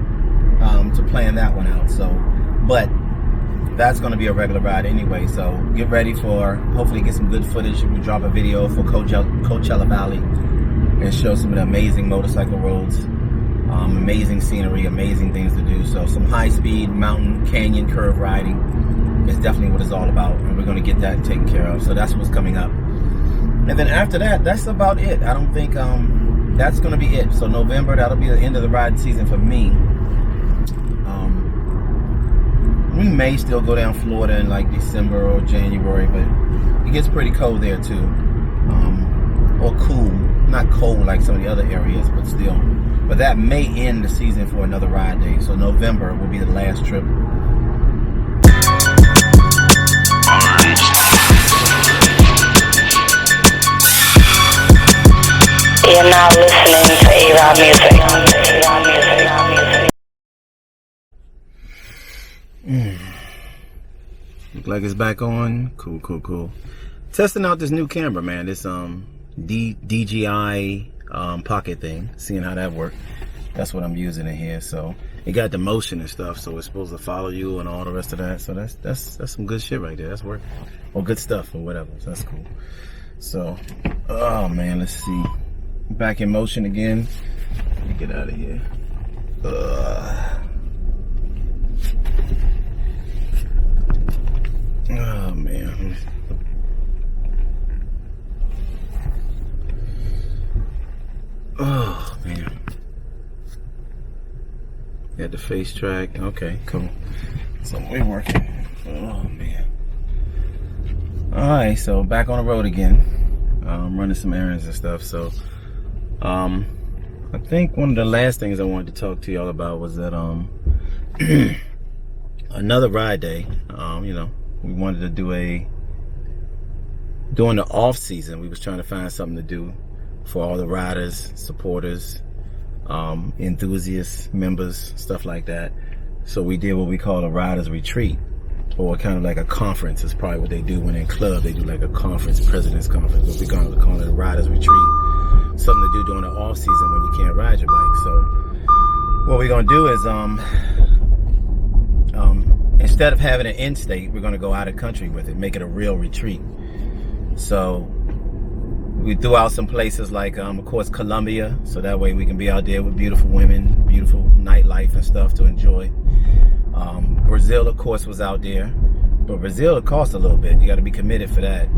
To plan that one out. So, but that's going to be a regular ride anyway. So get ready for hopefully get some good footage. We drop a video for Coachella Valley and show some of the amazing motorcycle roads, amazing scenery, amazing things to do. So some high-speed mountain canyon curve riding is definitely what it's all about, and we're going to get that taken care of. So that's what's coming up. And then after that, that's about it. I don't think that's going to be it. So November, that'll be the end of the riding season for me. We may still go down Florida in like December or January, but it gets pretty cold there too. Or cool, not cold like some of the other areas, but still. But that may end the season for another ride day. So November will be the last trip. You're now listening to A-Rod Music. Look like it's back on. Cool. Testing out this new camera, man. This DJI pocket thing. Seeing how that works. That's what I'm using in here. So it got the motion and stuff, so it's supposed to follow you and all the rest of that. So that's some good shit right there. That's working. Or good stuff or whatever. So that's cool. So, oh man, let's see. Back in motion again. Let me get out of here. Oh man. Got the face track. Okay, cool. So we're working. Oh man. Alright, so back on the road again. Running some errands and stuff. So I think one of the last things I wanted to talk to y'all about was that another ride day. You know, we wanted to do during the off season, we was trying to find something to do for all the riders, supporters, enthusiasts, members, stuff like that. So we did what we call a riders retreat, or kind of like a conference. Is probably what they do when in club. They do like a conference, president's conference, but we're going to call it a riders retreat. Something to do during the off season when you can't ride your bike. So what we're going to do is instead of having an end state, we're going to go out of country with it, make it a real retreat. So we threw out some places like, of course, Colombia, so that way we can be out there with beautiful women, beautiful nightlife and stuff to enjoy. Brazil, of course, was out there, but Brazil, it costs a little bit. You got to be committed for that.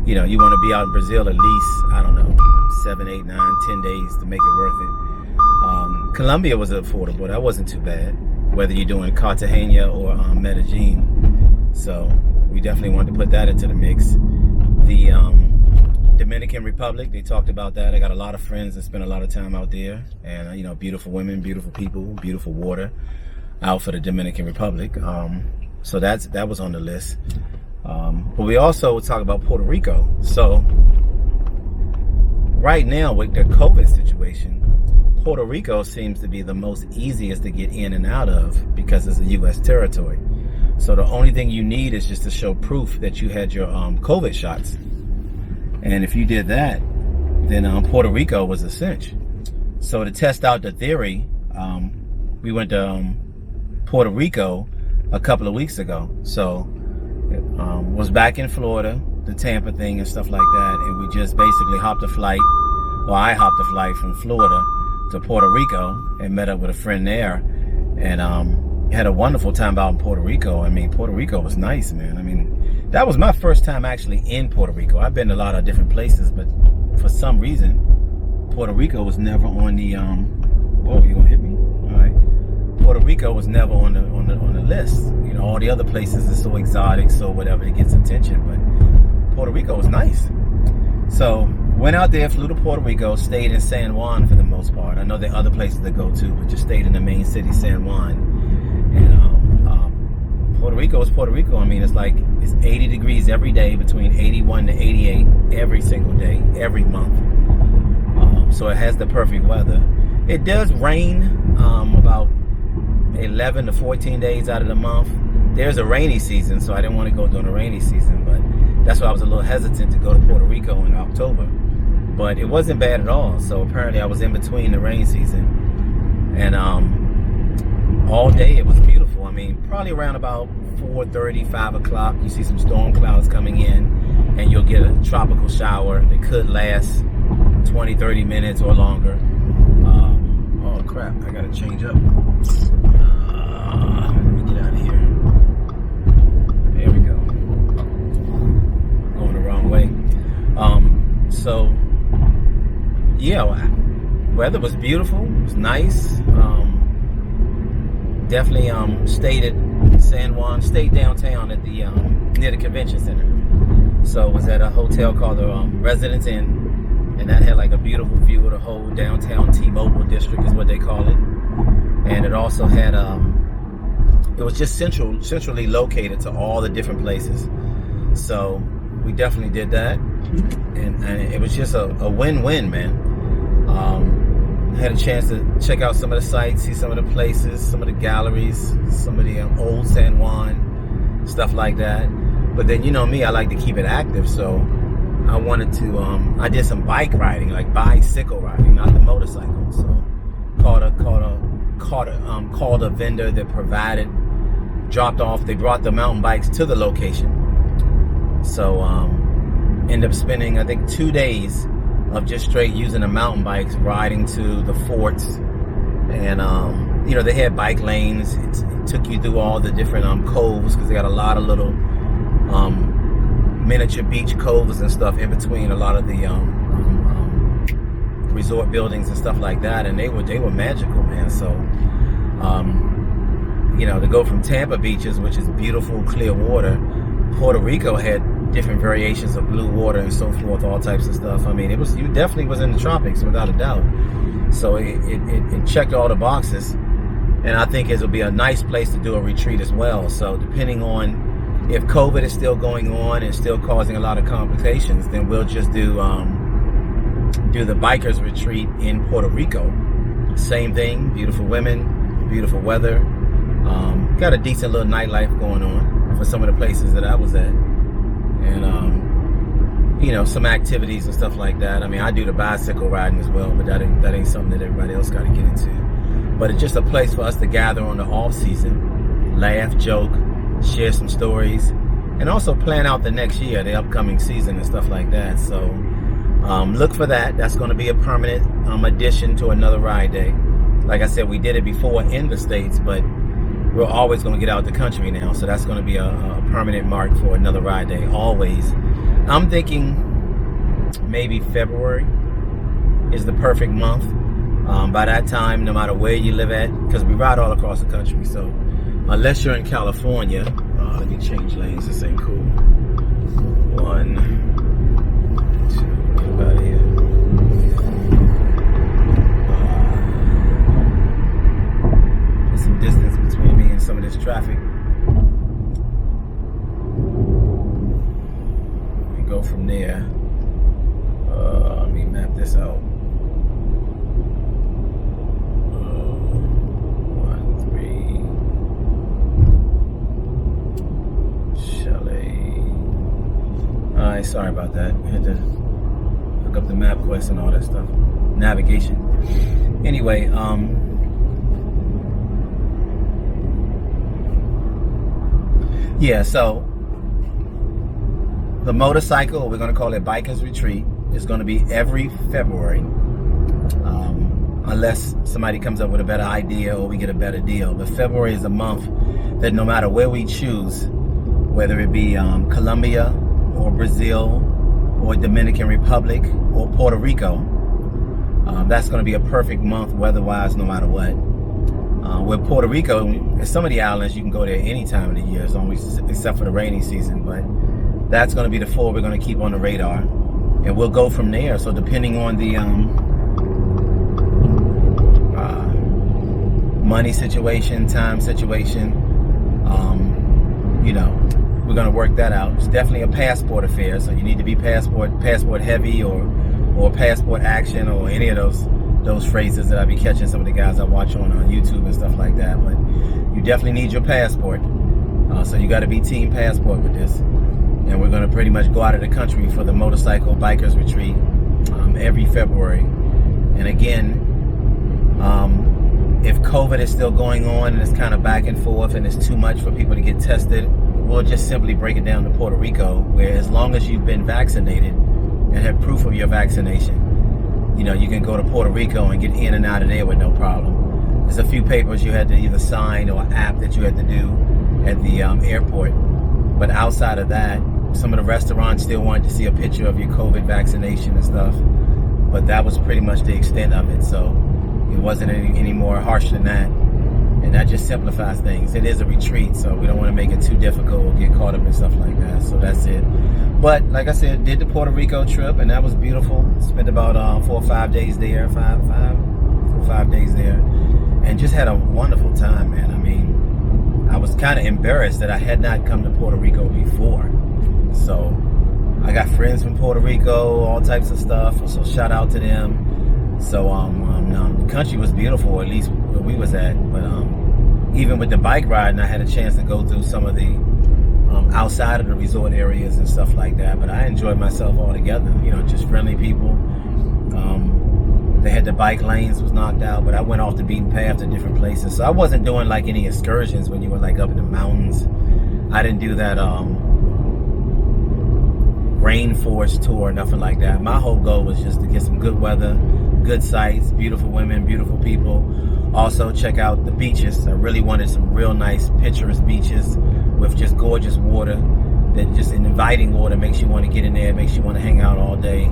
You know, you want to be out in Brazil at least, I don't know, 7, 8, 9, 10 days to make it worth it. Colombia was affordable. That wasn't too bad, whether you're doing Cartagena or Medellin. So we definitely wanted to put that into the mix. The Dominican Republic, they talked about that. I got a lot of friends that spend a lot of time out there, and you know, beautiful women, beautiful people, beautiful water out for the Dominican Republic. So that was on the list. But we also talk about Puerto Rico. So right now with the COVID situation, Puerto Rico seems to be the most easiest to get in and out of because it's a U.S. territory. So the only thing you need is just to show proof that you had your COVID shots. And if you did that, then Puerto Rico was a cinch. So to test out the theory, we went to Puerto Rico a couple of weeks ago. So was back in Florida, the Tampa thing and stuff like that, and we just basically hopped a flight, well, I hopped a flight from Florida to Puerto Rico and met up with a friend there, and had a wonderful time out in Puerto Rico. I mean, Puerto Rico was nice, man. I mean, that was my first time actually in Puerto Rico. I've been to a lot of different places, but for some reason, Puerto Rico was never on the whoa, you gonna hit me? All right. Puerto Rico was never on the list. You know, all the other places are so exotic, so whatever, it gets attention, but Puerto Rico was nice. So went out there, flew to Puerto Rico, stayed in San Juan for the most part. I know there are other places to go to, but just stayed in the main city, San Juan. And Puerto Rico is Puerto Rico. I mean, it's 80 degrees every day, between 81 to 88 every single day, every month. So it has the perfect weather. It does rain about 11 to 14 days out of the month. There's a rainy season, so I didn't want to go during the rainy season, but that's why I was a little hesitant to go to Puerto Rico in October. But it wasn't bad at all. So apparently I was in between the rain season, and all day it was beautiful. I mean, probably around about 4:30, 5 o'clock, you see some storm clouds coming in, and you'll get a tropical shower that could last 20, 30 minutes or longer. Oh crap, I gotta change up. Let me get out of here. There we go. Going the wrong way. So yeah, weather was beautiful. It was nice. Definitely stayed at San Juan, stayed downtown at the near the convention center. So was at a hotel called the Residence Inn, and that had like a beautiful view of the whole downtown T-Mobile district is what they call it. And it also had it was just centrally located to all the different places. So we definitely did that, and it was just a win-win, man. Had a chance to check out some of the sites, see some of the places, some of the galleries, some of the old San Juan, stuff like that. But then, you know me, I like to keep it active, so I wanted to, I did some bike riding, like bicycle riding, not the motorcycle. So called a vendor that they brought the mountain bikes to the location. So ended up spending, I think, 2 days of just straight using the mountain bikes, riding to the forts and they had bike lanes. It took you through all the different coves, because they got a lot of little miniature beach coves and stuff in between a lot of the resort buildings and stuff like that, and they were magical, man. So to go from Tampa beaches, which is beautiful clear water, Puerto Rico had different variations of blue water and so forth, all types of stuff. I mean, you definitely was in the tropics without a doubt. So it checked all the boxes, and I think it'll be a nice place to do a retreat as well. So depending on if COVID is still going on and still causing a lot of complications, then we'll just do the bikers retreat in Puerto Rico. Same thing, beautiful women, beautiful weather, got a decent little nightlife going on for some of the places that I was at, and some activities and stuff like that. I mean, I do the bicycle riding as well, but that ain't something that everybody else got to get into. But it's just a place for us to gather on the off season, laugh, joke, share some stories, and also plan out the next year, the upcoming season and stuff like that. So look for that. That's going to be a permanent addition to another ride day. Like I said, we did it before in the States, but we're always going to get out the country now. So that's going to be a permanent mark for another ride day, always. I'm thinking maybe February is the perfect month. By that time, no matter where you live at, because we ride all across the country. So unless you're in California, let me change lanes. This ain't cool. 1, 2, get out of here. There's some distance between me and some of this traffic. We go from there. Let me map this out. 1, 3. Chalet. Alright, sorry about that. I had to hook up the MapQuest and all that stuff. Navigation. Anyway, yeah, so the motorcycle, we're going to call it Bikers Retreat, is going to be every February, unless somebody comes up with a better idea or we get a better deal. But February is a month that no matter where we choose, whether it be Colombia or Brazil or Dominican Republic or Puerto Rico, that's going to be a perfect month weather-wise no matter what. With Puerto Rico, some of the islands you can go there any time of the year, except for the rainy season. But that's going to be the 4 we're going to keep on the radar, and we'll go from there. So depending on the money situation, time situation, we're going to work that out. It's definitely a passport affair, so you need to be passport heavy or passport action or any of those phrases that I be catching some of the guys I watch on YouTube and stuff like that. But you definitely need your passport, so you got to be team passport with this. And we're going to pretty much go out of the country for the motorcycle bikers retreat every February. And again, if COVID is still going on and it's kind of back and forth and it's too much for people to get tested, we'll just simply break it down to Puerto Rico, where as long as you've been vaccinated and have proof of your vaccination, you can go to Puerto Rico and get in and out of there with no problem. There's a few papers you had to either sign or an app that you had to do at the airport. But outside of that, some of the restaurants still wanted to see a picture of your COVID vaccination and stuff. But that was pretty much the extent of it. So it wasn't any more harsh than that. And that just simplifies things. It is a retreat, so we don't want to make it too difficult or get caught up in stuff like that. So that's it. But like I said, did the Puerto Rico trip, and that was beautiful. Spent about 4 or 5 days there, 4 or 5 days there, and just had a wonderful time, man. I mean, I was kind of embarrassed that I had not come to Puerto Rico before. So I got friends from Puerto Rico, all types of stuff. So shout out to them. So the country was beautiful, or at least where we was at. But even with the bike riding, I had a chance to go through some of the outside of the resort areas and stuff like that. But I enjoyed myself altogether. Just friendly people. They had the bike lanes was knocked out, but I went off the beaten path to different places. So I wasn't doing like any excursions when you were like up in the mountains. I didn't do that rainforest tour, nothing like that. My whole goal was just to get some good weather, good sights, beautiful women, beautiful people. Also check out the beaches. I really wanted some real nice picturesque beaches with just gorgeous water, that just an inviting water, makes you want to get in there, makes you want to hang out all day.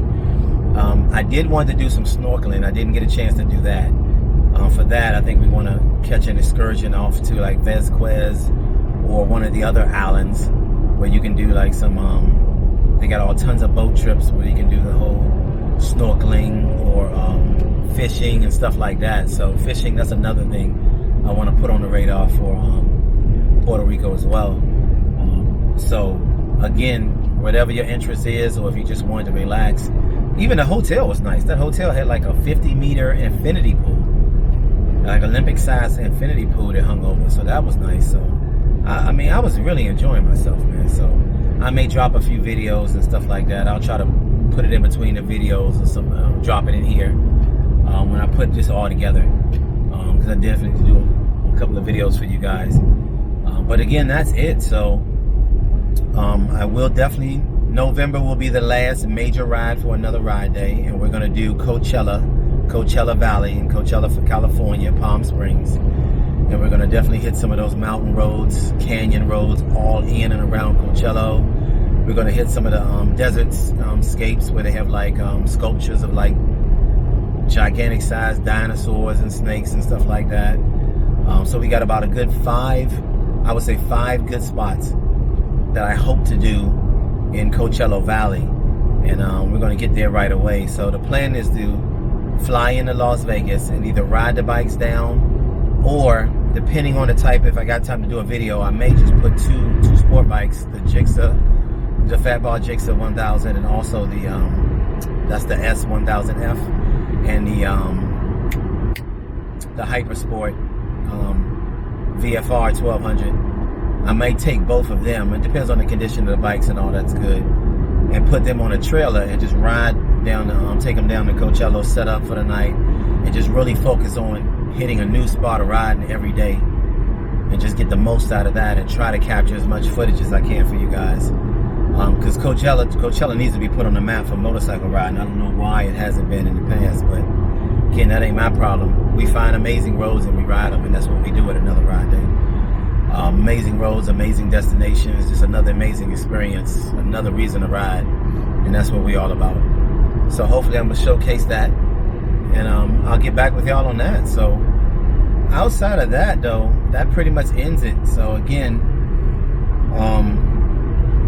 I did want to do some snorkeling. I didn't get a chance to do that. For that, I think we want to catch an excursion off to like Vesquez or one of the other islands where you can do like some, they got all tons of boat trips where you can do the whole snorkeling or fishing and stuff like that. So fishing, that's another thing I want to put on the radar for Puerto Rico as well. So again, whatever your interest is, or if you just wanted to relax, even the hotel was nice. That hotel had like a 50-meter infinity pool, like Olympic-sized infinity pool that hung over. So that was nice. So I mean, I was really enjoying myself, man. So I may drop a few videos and stuff like that. I'll try to put it in between the videos or some, drop it in here when I put this all together, because I definitely do a couple of videos for you guys. But again, that's it. So I will definitely, November will be the last major ride for another ride day, and we're going to do Coachella Valley in Coachella, California, Palm Springs. And we're going to definitely hit some of those mountain roads, canyon roads, all in and around Coachella. We're going to hit some of the desert scapes where they have like sculptures of like gigantic sized dinosaurs and snakes and stuff like that. So we got about a good five good spots that I hope to do in Coachella Valley. And we're going to get there right away. So the plan is to fly into Las Vegas and either ride the bikes down, or depending on the type, if I got time to do a video, I may just put two sport bikes, the Fatball Jigsaw 1000, and also the that's the S1000F, and the Hypersport VFR 1200. I may take both of them. It depends on the condition of the bikes and all, that's good, and put them on a trailer and just ride down take them down to Coachella, set up for the night, and just really focus on hitting a new spot of riding every day, and just get the most out of that and try to capture as much footage as I can for you guys. Because Coachella needs to be put on the map for motorcycle riding. I don't know why it hasn't been in the past, but again, that ain't my problem. We find amazing roads and we ride them, and that's what we do at another ride day. Amazing roads, amazing destinations, just another amazing experience, another reason to ride, and that's what we all about. So hopefully I'm gonna showcase that, and I'll get back with y'all on that. So outside of that though, that pretty much ends it. So again,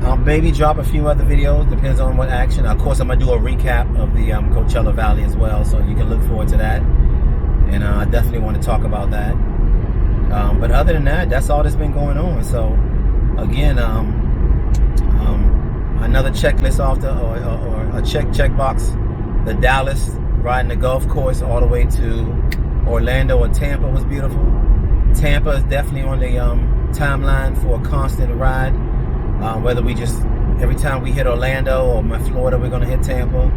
I'll maybe drop a few other videos, depends on what action. Of course, I'm gonna do a recap of the Coachella Valley as well, so you can look forward to that, and I definitely want to talk about that. But other than that, that's all that's been going on. So again, another checklist off the, or a check box. The Dallas, riding the golf course all the way to Orlando or Tampa was beautiful. Tampa is definitely on the timeline for a constant ride. Whether we just, every time we hit Orlando or Florida, we're going to hit Tampa,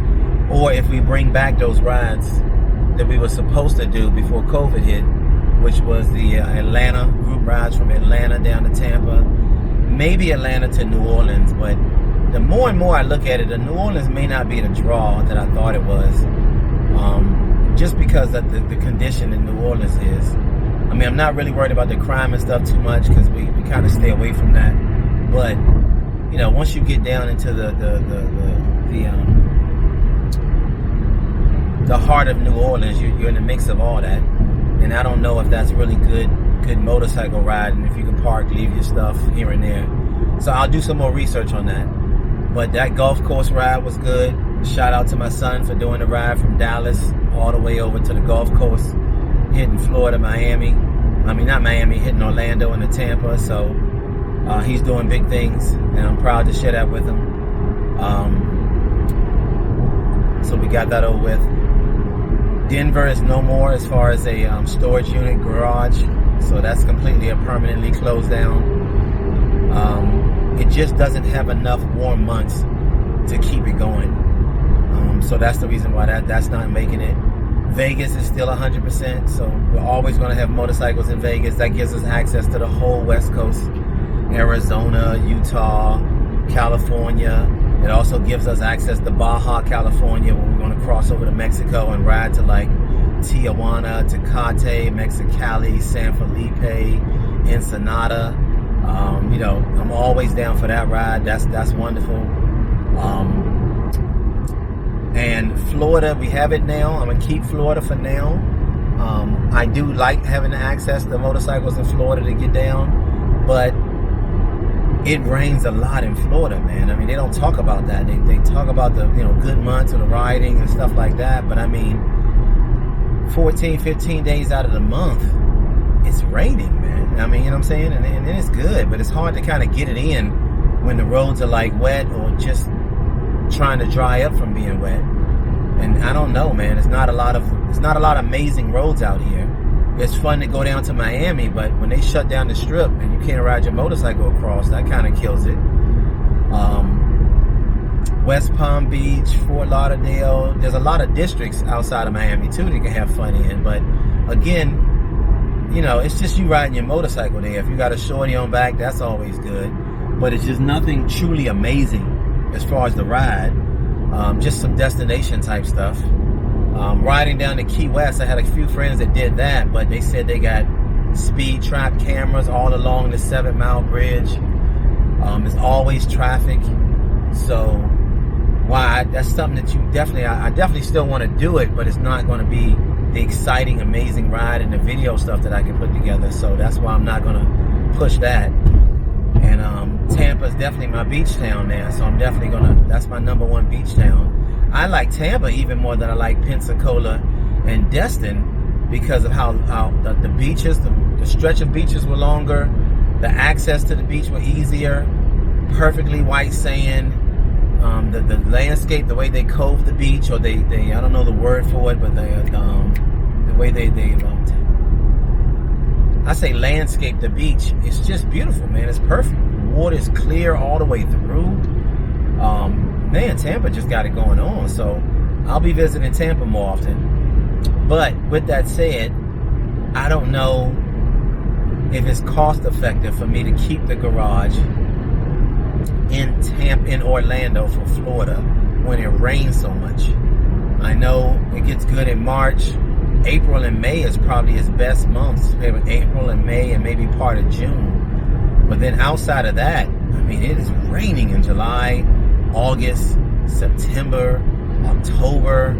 or if we bring back those rides that we were supposed to do before COVID hit, which was the Atlanta group rides from Atlanta down to Tampa, maybe Atlanta to New Orleans. But the more and more I look at it, the New Orleans may not be the draw that I thought it was, just because of the condition in New Orleans is. I mean, I'm not really worried about the crime and stuff too much, because we kind of stay away from that. But you know, once you get down into the heart of New Orleans, you're in the mix of all that, and I don't know if that's really good motorcycle riding, if you can park, leave your stuff here and there. So I'll do some more research on that. But that golf course ride was good. Shout out to my son for doing the ride from Dallas all the way over to the golf course, hitting Florida, Miami. I mean, not Miami, hitting Orlando and the Tampa. So he's doing big things, and I'm proud to share that with him. So we got that over with. Denver is no more as far as a storage unit garage, so that's completely permanently closed down. It just doesn't have enough warm months to keep it going. So that's the reason why that's not making it. Vegas is still 100%, so we're always going to have motorcycles in Vegas. That gives us access to the whole West Coast, Arizona, Utah, California, It also gives us access to Baja, California, where we're going to cross over to Mexico and ride to like Tijuana, Tecate, Mexicali, San Felipe, Ensenada. You know, I'm always down for that ride. That's wonderful. And Florida, we have it now. I'm gonna keep Florida for now. I do like having access to motorcycles in Florida to get down, but it rains a lot in Florida, man. I mean, they don't talk about that. They talk about the, you know, good months of the riding and stuff like that, but I mean, 14, 15 days out of the month, it's raining, man. I mean, you know what I'm saying? And it's good, but it's hard to kind of get it in when the roads are like wet or just trying to dry up from being wet. And I don't know, man. It's not a lot of amazing roads out here. It's fun to go down to Miami, but when they shut down the strip and you can't ride your motorcycle across, that kind of kills it. West Palm Beach, Fort Lauderdale, there's a lot of districts outside of Miami too that you can have fun in. But again, you know, it's just you riding your motorcycle there. If you got a shorty on back, that's always good. But it's just nothing truly amazing as far as the ride. Just some destination type stuff. Riding down to Key West, I had a few friends that did that, but they said they got speed trap cameras all along the 7 Mile Bridge. There's always traffic. So why, that's something that you definitely, I definitely still want to do it, but it's not going to be the exciting, amazing ride and the video stuff that I can put together. So that's why I'm not going to push that. And Tampa's definitely my beach town now, so I'm definitely gonna, that's my #1 beach town. I like Tampa even more than I like Pensacola and Destin because of how the beaches, the stretch of beaches were longer, the access to the beach were easier, perfectly white sand, the landscape, the way they cove the beach, or they I don't know the word for it, but the way they I say landscape the beach, it's just beautiful, man. It's perfect. Water is clear all the way through. Man, Tampa just got it going on. So I'll be visiting Tampa more often. But with that said, I don't know if it's cost effective for me to keep the garage in Orlando for Florida when it rains so much. I know it gets good in March. April and May is probably its best months. Maybe April and May and maybe part of June. But then outside of that, I mean, it is raining in July, August, September, October,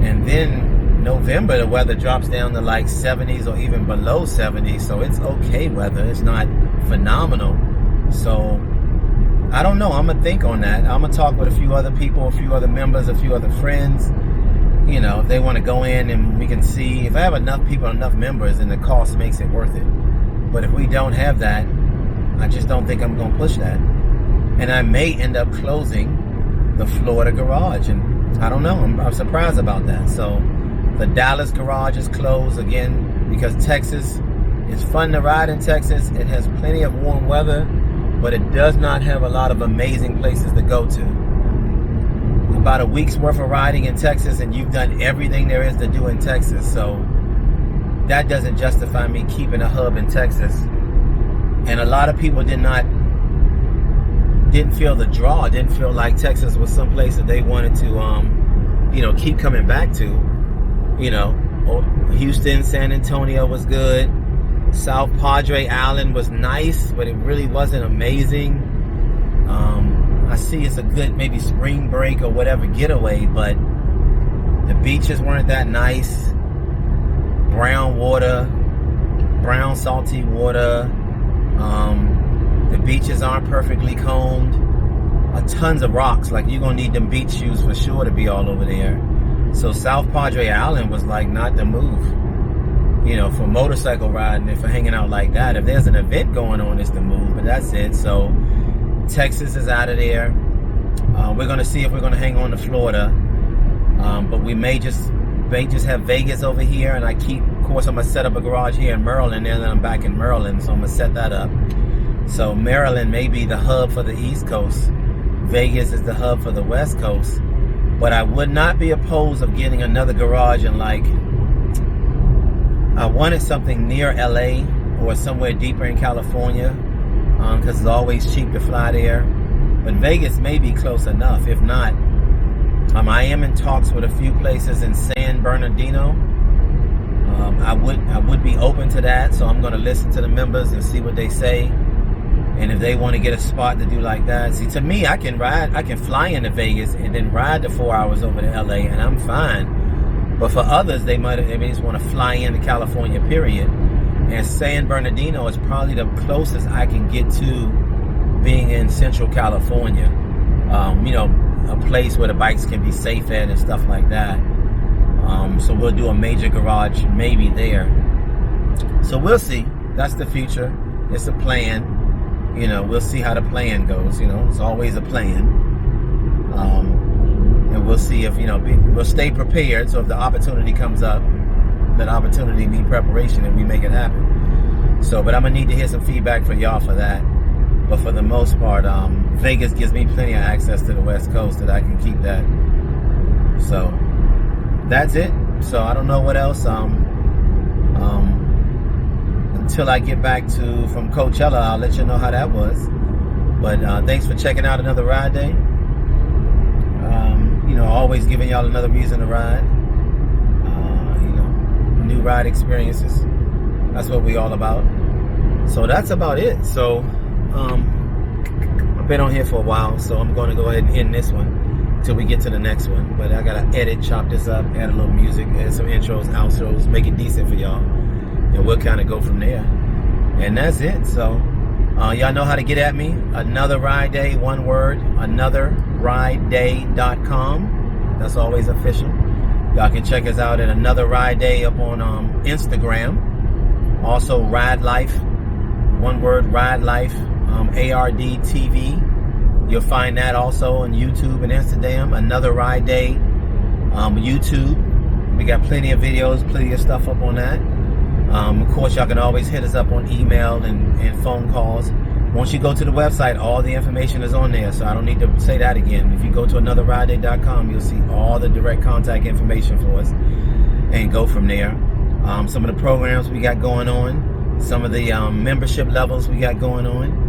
and then November, the weather drops down to like 70s or even below 70s. So it's okay weather. It's not phenomenal. So I don't know. I'm going to think on that. I'm going to talk with a few other people, a few other members, a few other friends. You know, if they want to go in and we can see, if I have enough people, enough members, then the cost makes it worth it. But if we don't have that, I just don't think I'm going to push that. And I may end up closing the Florida garage. And I don't know. I'm surprised about that. So the Dallas garage is closed again because Texas, it's fun to ride in Texas. It has plenty of warm weather, but it does not have a lot of amazing places to go to. About a week's worth of riding in Texas and you've done everything there is to do in Texas. So that doesn't justify me keeping a hub in Texas. And a lot of people didn't feel the draw, didn't feel like Texas was some place that they wanted to, you know, keep coming back to. You know, Houston, San Antonio was good. South Padre Island was nice, but it really wasn't amazing. I see it's a good maybe spring break or whatever getaway, but the beaches weren't that nice. Brown water, brown salty water. The beaches aren't perfectly combed. Tons of rocks. Like you're gonna need them beach shoes for sure to be all over there. So South Padre Island was like not the move, you know, for motorcycle riding and for hanging out like that. If there's an event going on, it's the move, but that's it. So Texas is out of there. We're going to see if we're going to hang on to Florida. But we may just have Vegas over here. And of course, I'm going to set up a garage here in Maryland. And then I'm back in Maryland. So I'm going to set that up. So Maryland may be the hub for the East Coast. Vegas is the hub for the West Coast. But I would not be opposed of getting another garage in like, I wanted something near LA or somewhere deeper in California. Because it's always cheap to fly there. But Vegas may be close enough. If not, I am in talks with a few places in San Bernardino. I would be open to that, so I'm going to listen to the members and see what they say. And if they want to get a spot to do like that, see, to me, I can fly into Vegas and then ride the 4 hours over to LA, and I'm fine. But for others, they may just want to fly into California, period. And San Bernardino is probably the closest I can get to being in Central California. A place where the bikes can be safe at and stuff like that. So we'll do a major garage maybe there. So we'll see. That's the future. It's a plan. We'll see how the plan goes. It's always a plan. And we'll see if, we'll stay prepared. So if the opportunity comes up, that opportunity needs preparation and we make it happen. So, but I'm going to need to hear some feedback for y'all for that. But for the most part, Vegas gives me plenty of access to the West Coast that I can keep that. So that's it. So I don't know what else. Until I get back from Coachella, I'll let you know how that was. But thanks for checking out another ride day. Always giving y'all another reason to ride. New ride experiences. That's what we all about. So that's about it. So I've been on here for a while, so I'm going to go ahead and end this one till we get to the next one. But I gotta edit, chop this up, add a little music, add some intros, outros, make it decent for y'all, and we'll kind of go from there. And that's it. So y'all know how to get at me. Another Ride Day, one word, anotherrideday.com. That's always official. Y'all can check us out at Another Ride Day up on Instagram. Also Ride Life, one word, Ride Life, ARD TV. You'll find that also on YouTube and Instagram. Another Ride Day, YouTube. We got plenty of videos, plenty of stuff up on that. Of course, y'all can always hit us up on email and phone calls. Once you go to the website, all the information is on there, so I don't need to say that again. If you go to anotherrideday.com, you'll see all the direct contact information for us and go from there. Some of the programs we got going on, some of the membership levels we got going on.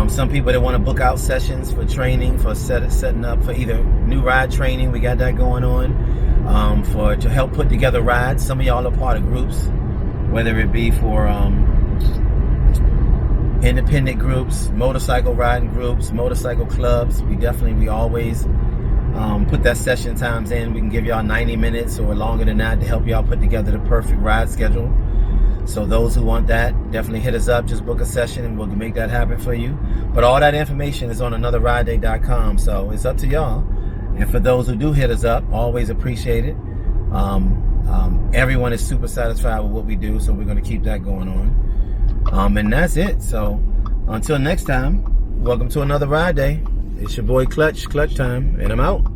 Some people that want to book out sessions for training, for setting up for either new ride training, we got that going on. To help put together rides. Some of y'all are part of groups, whether it be for independent groups, motorcycle riding groups, motorcycle clubs. We always put that session times in. We can give y'all 90 minutes or longer than that to help y'all put together the perfect ride schedule. So those who want that, definitely hit us up. Just book a session and we'll make that happen for you. But all that information is on anotherrideday.com. So it's up to y'all. And for those who do hit us up, always appreciate it. Everyone is super satisfied with what we do, so we're going to keep that going on. And that's it. So until next time, welcome to another Ride Day. It's your boy Clutch time, and I'm out.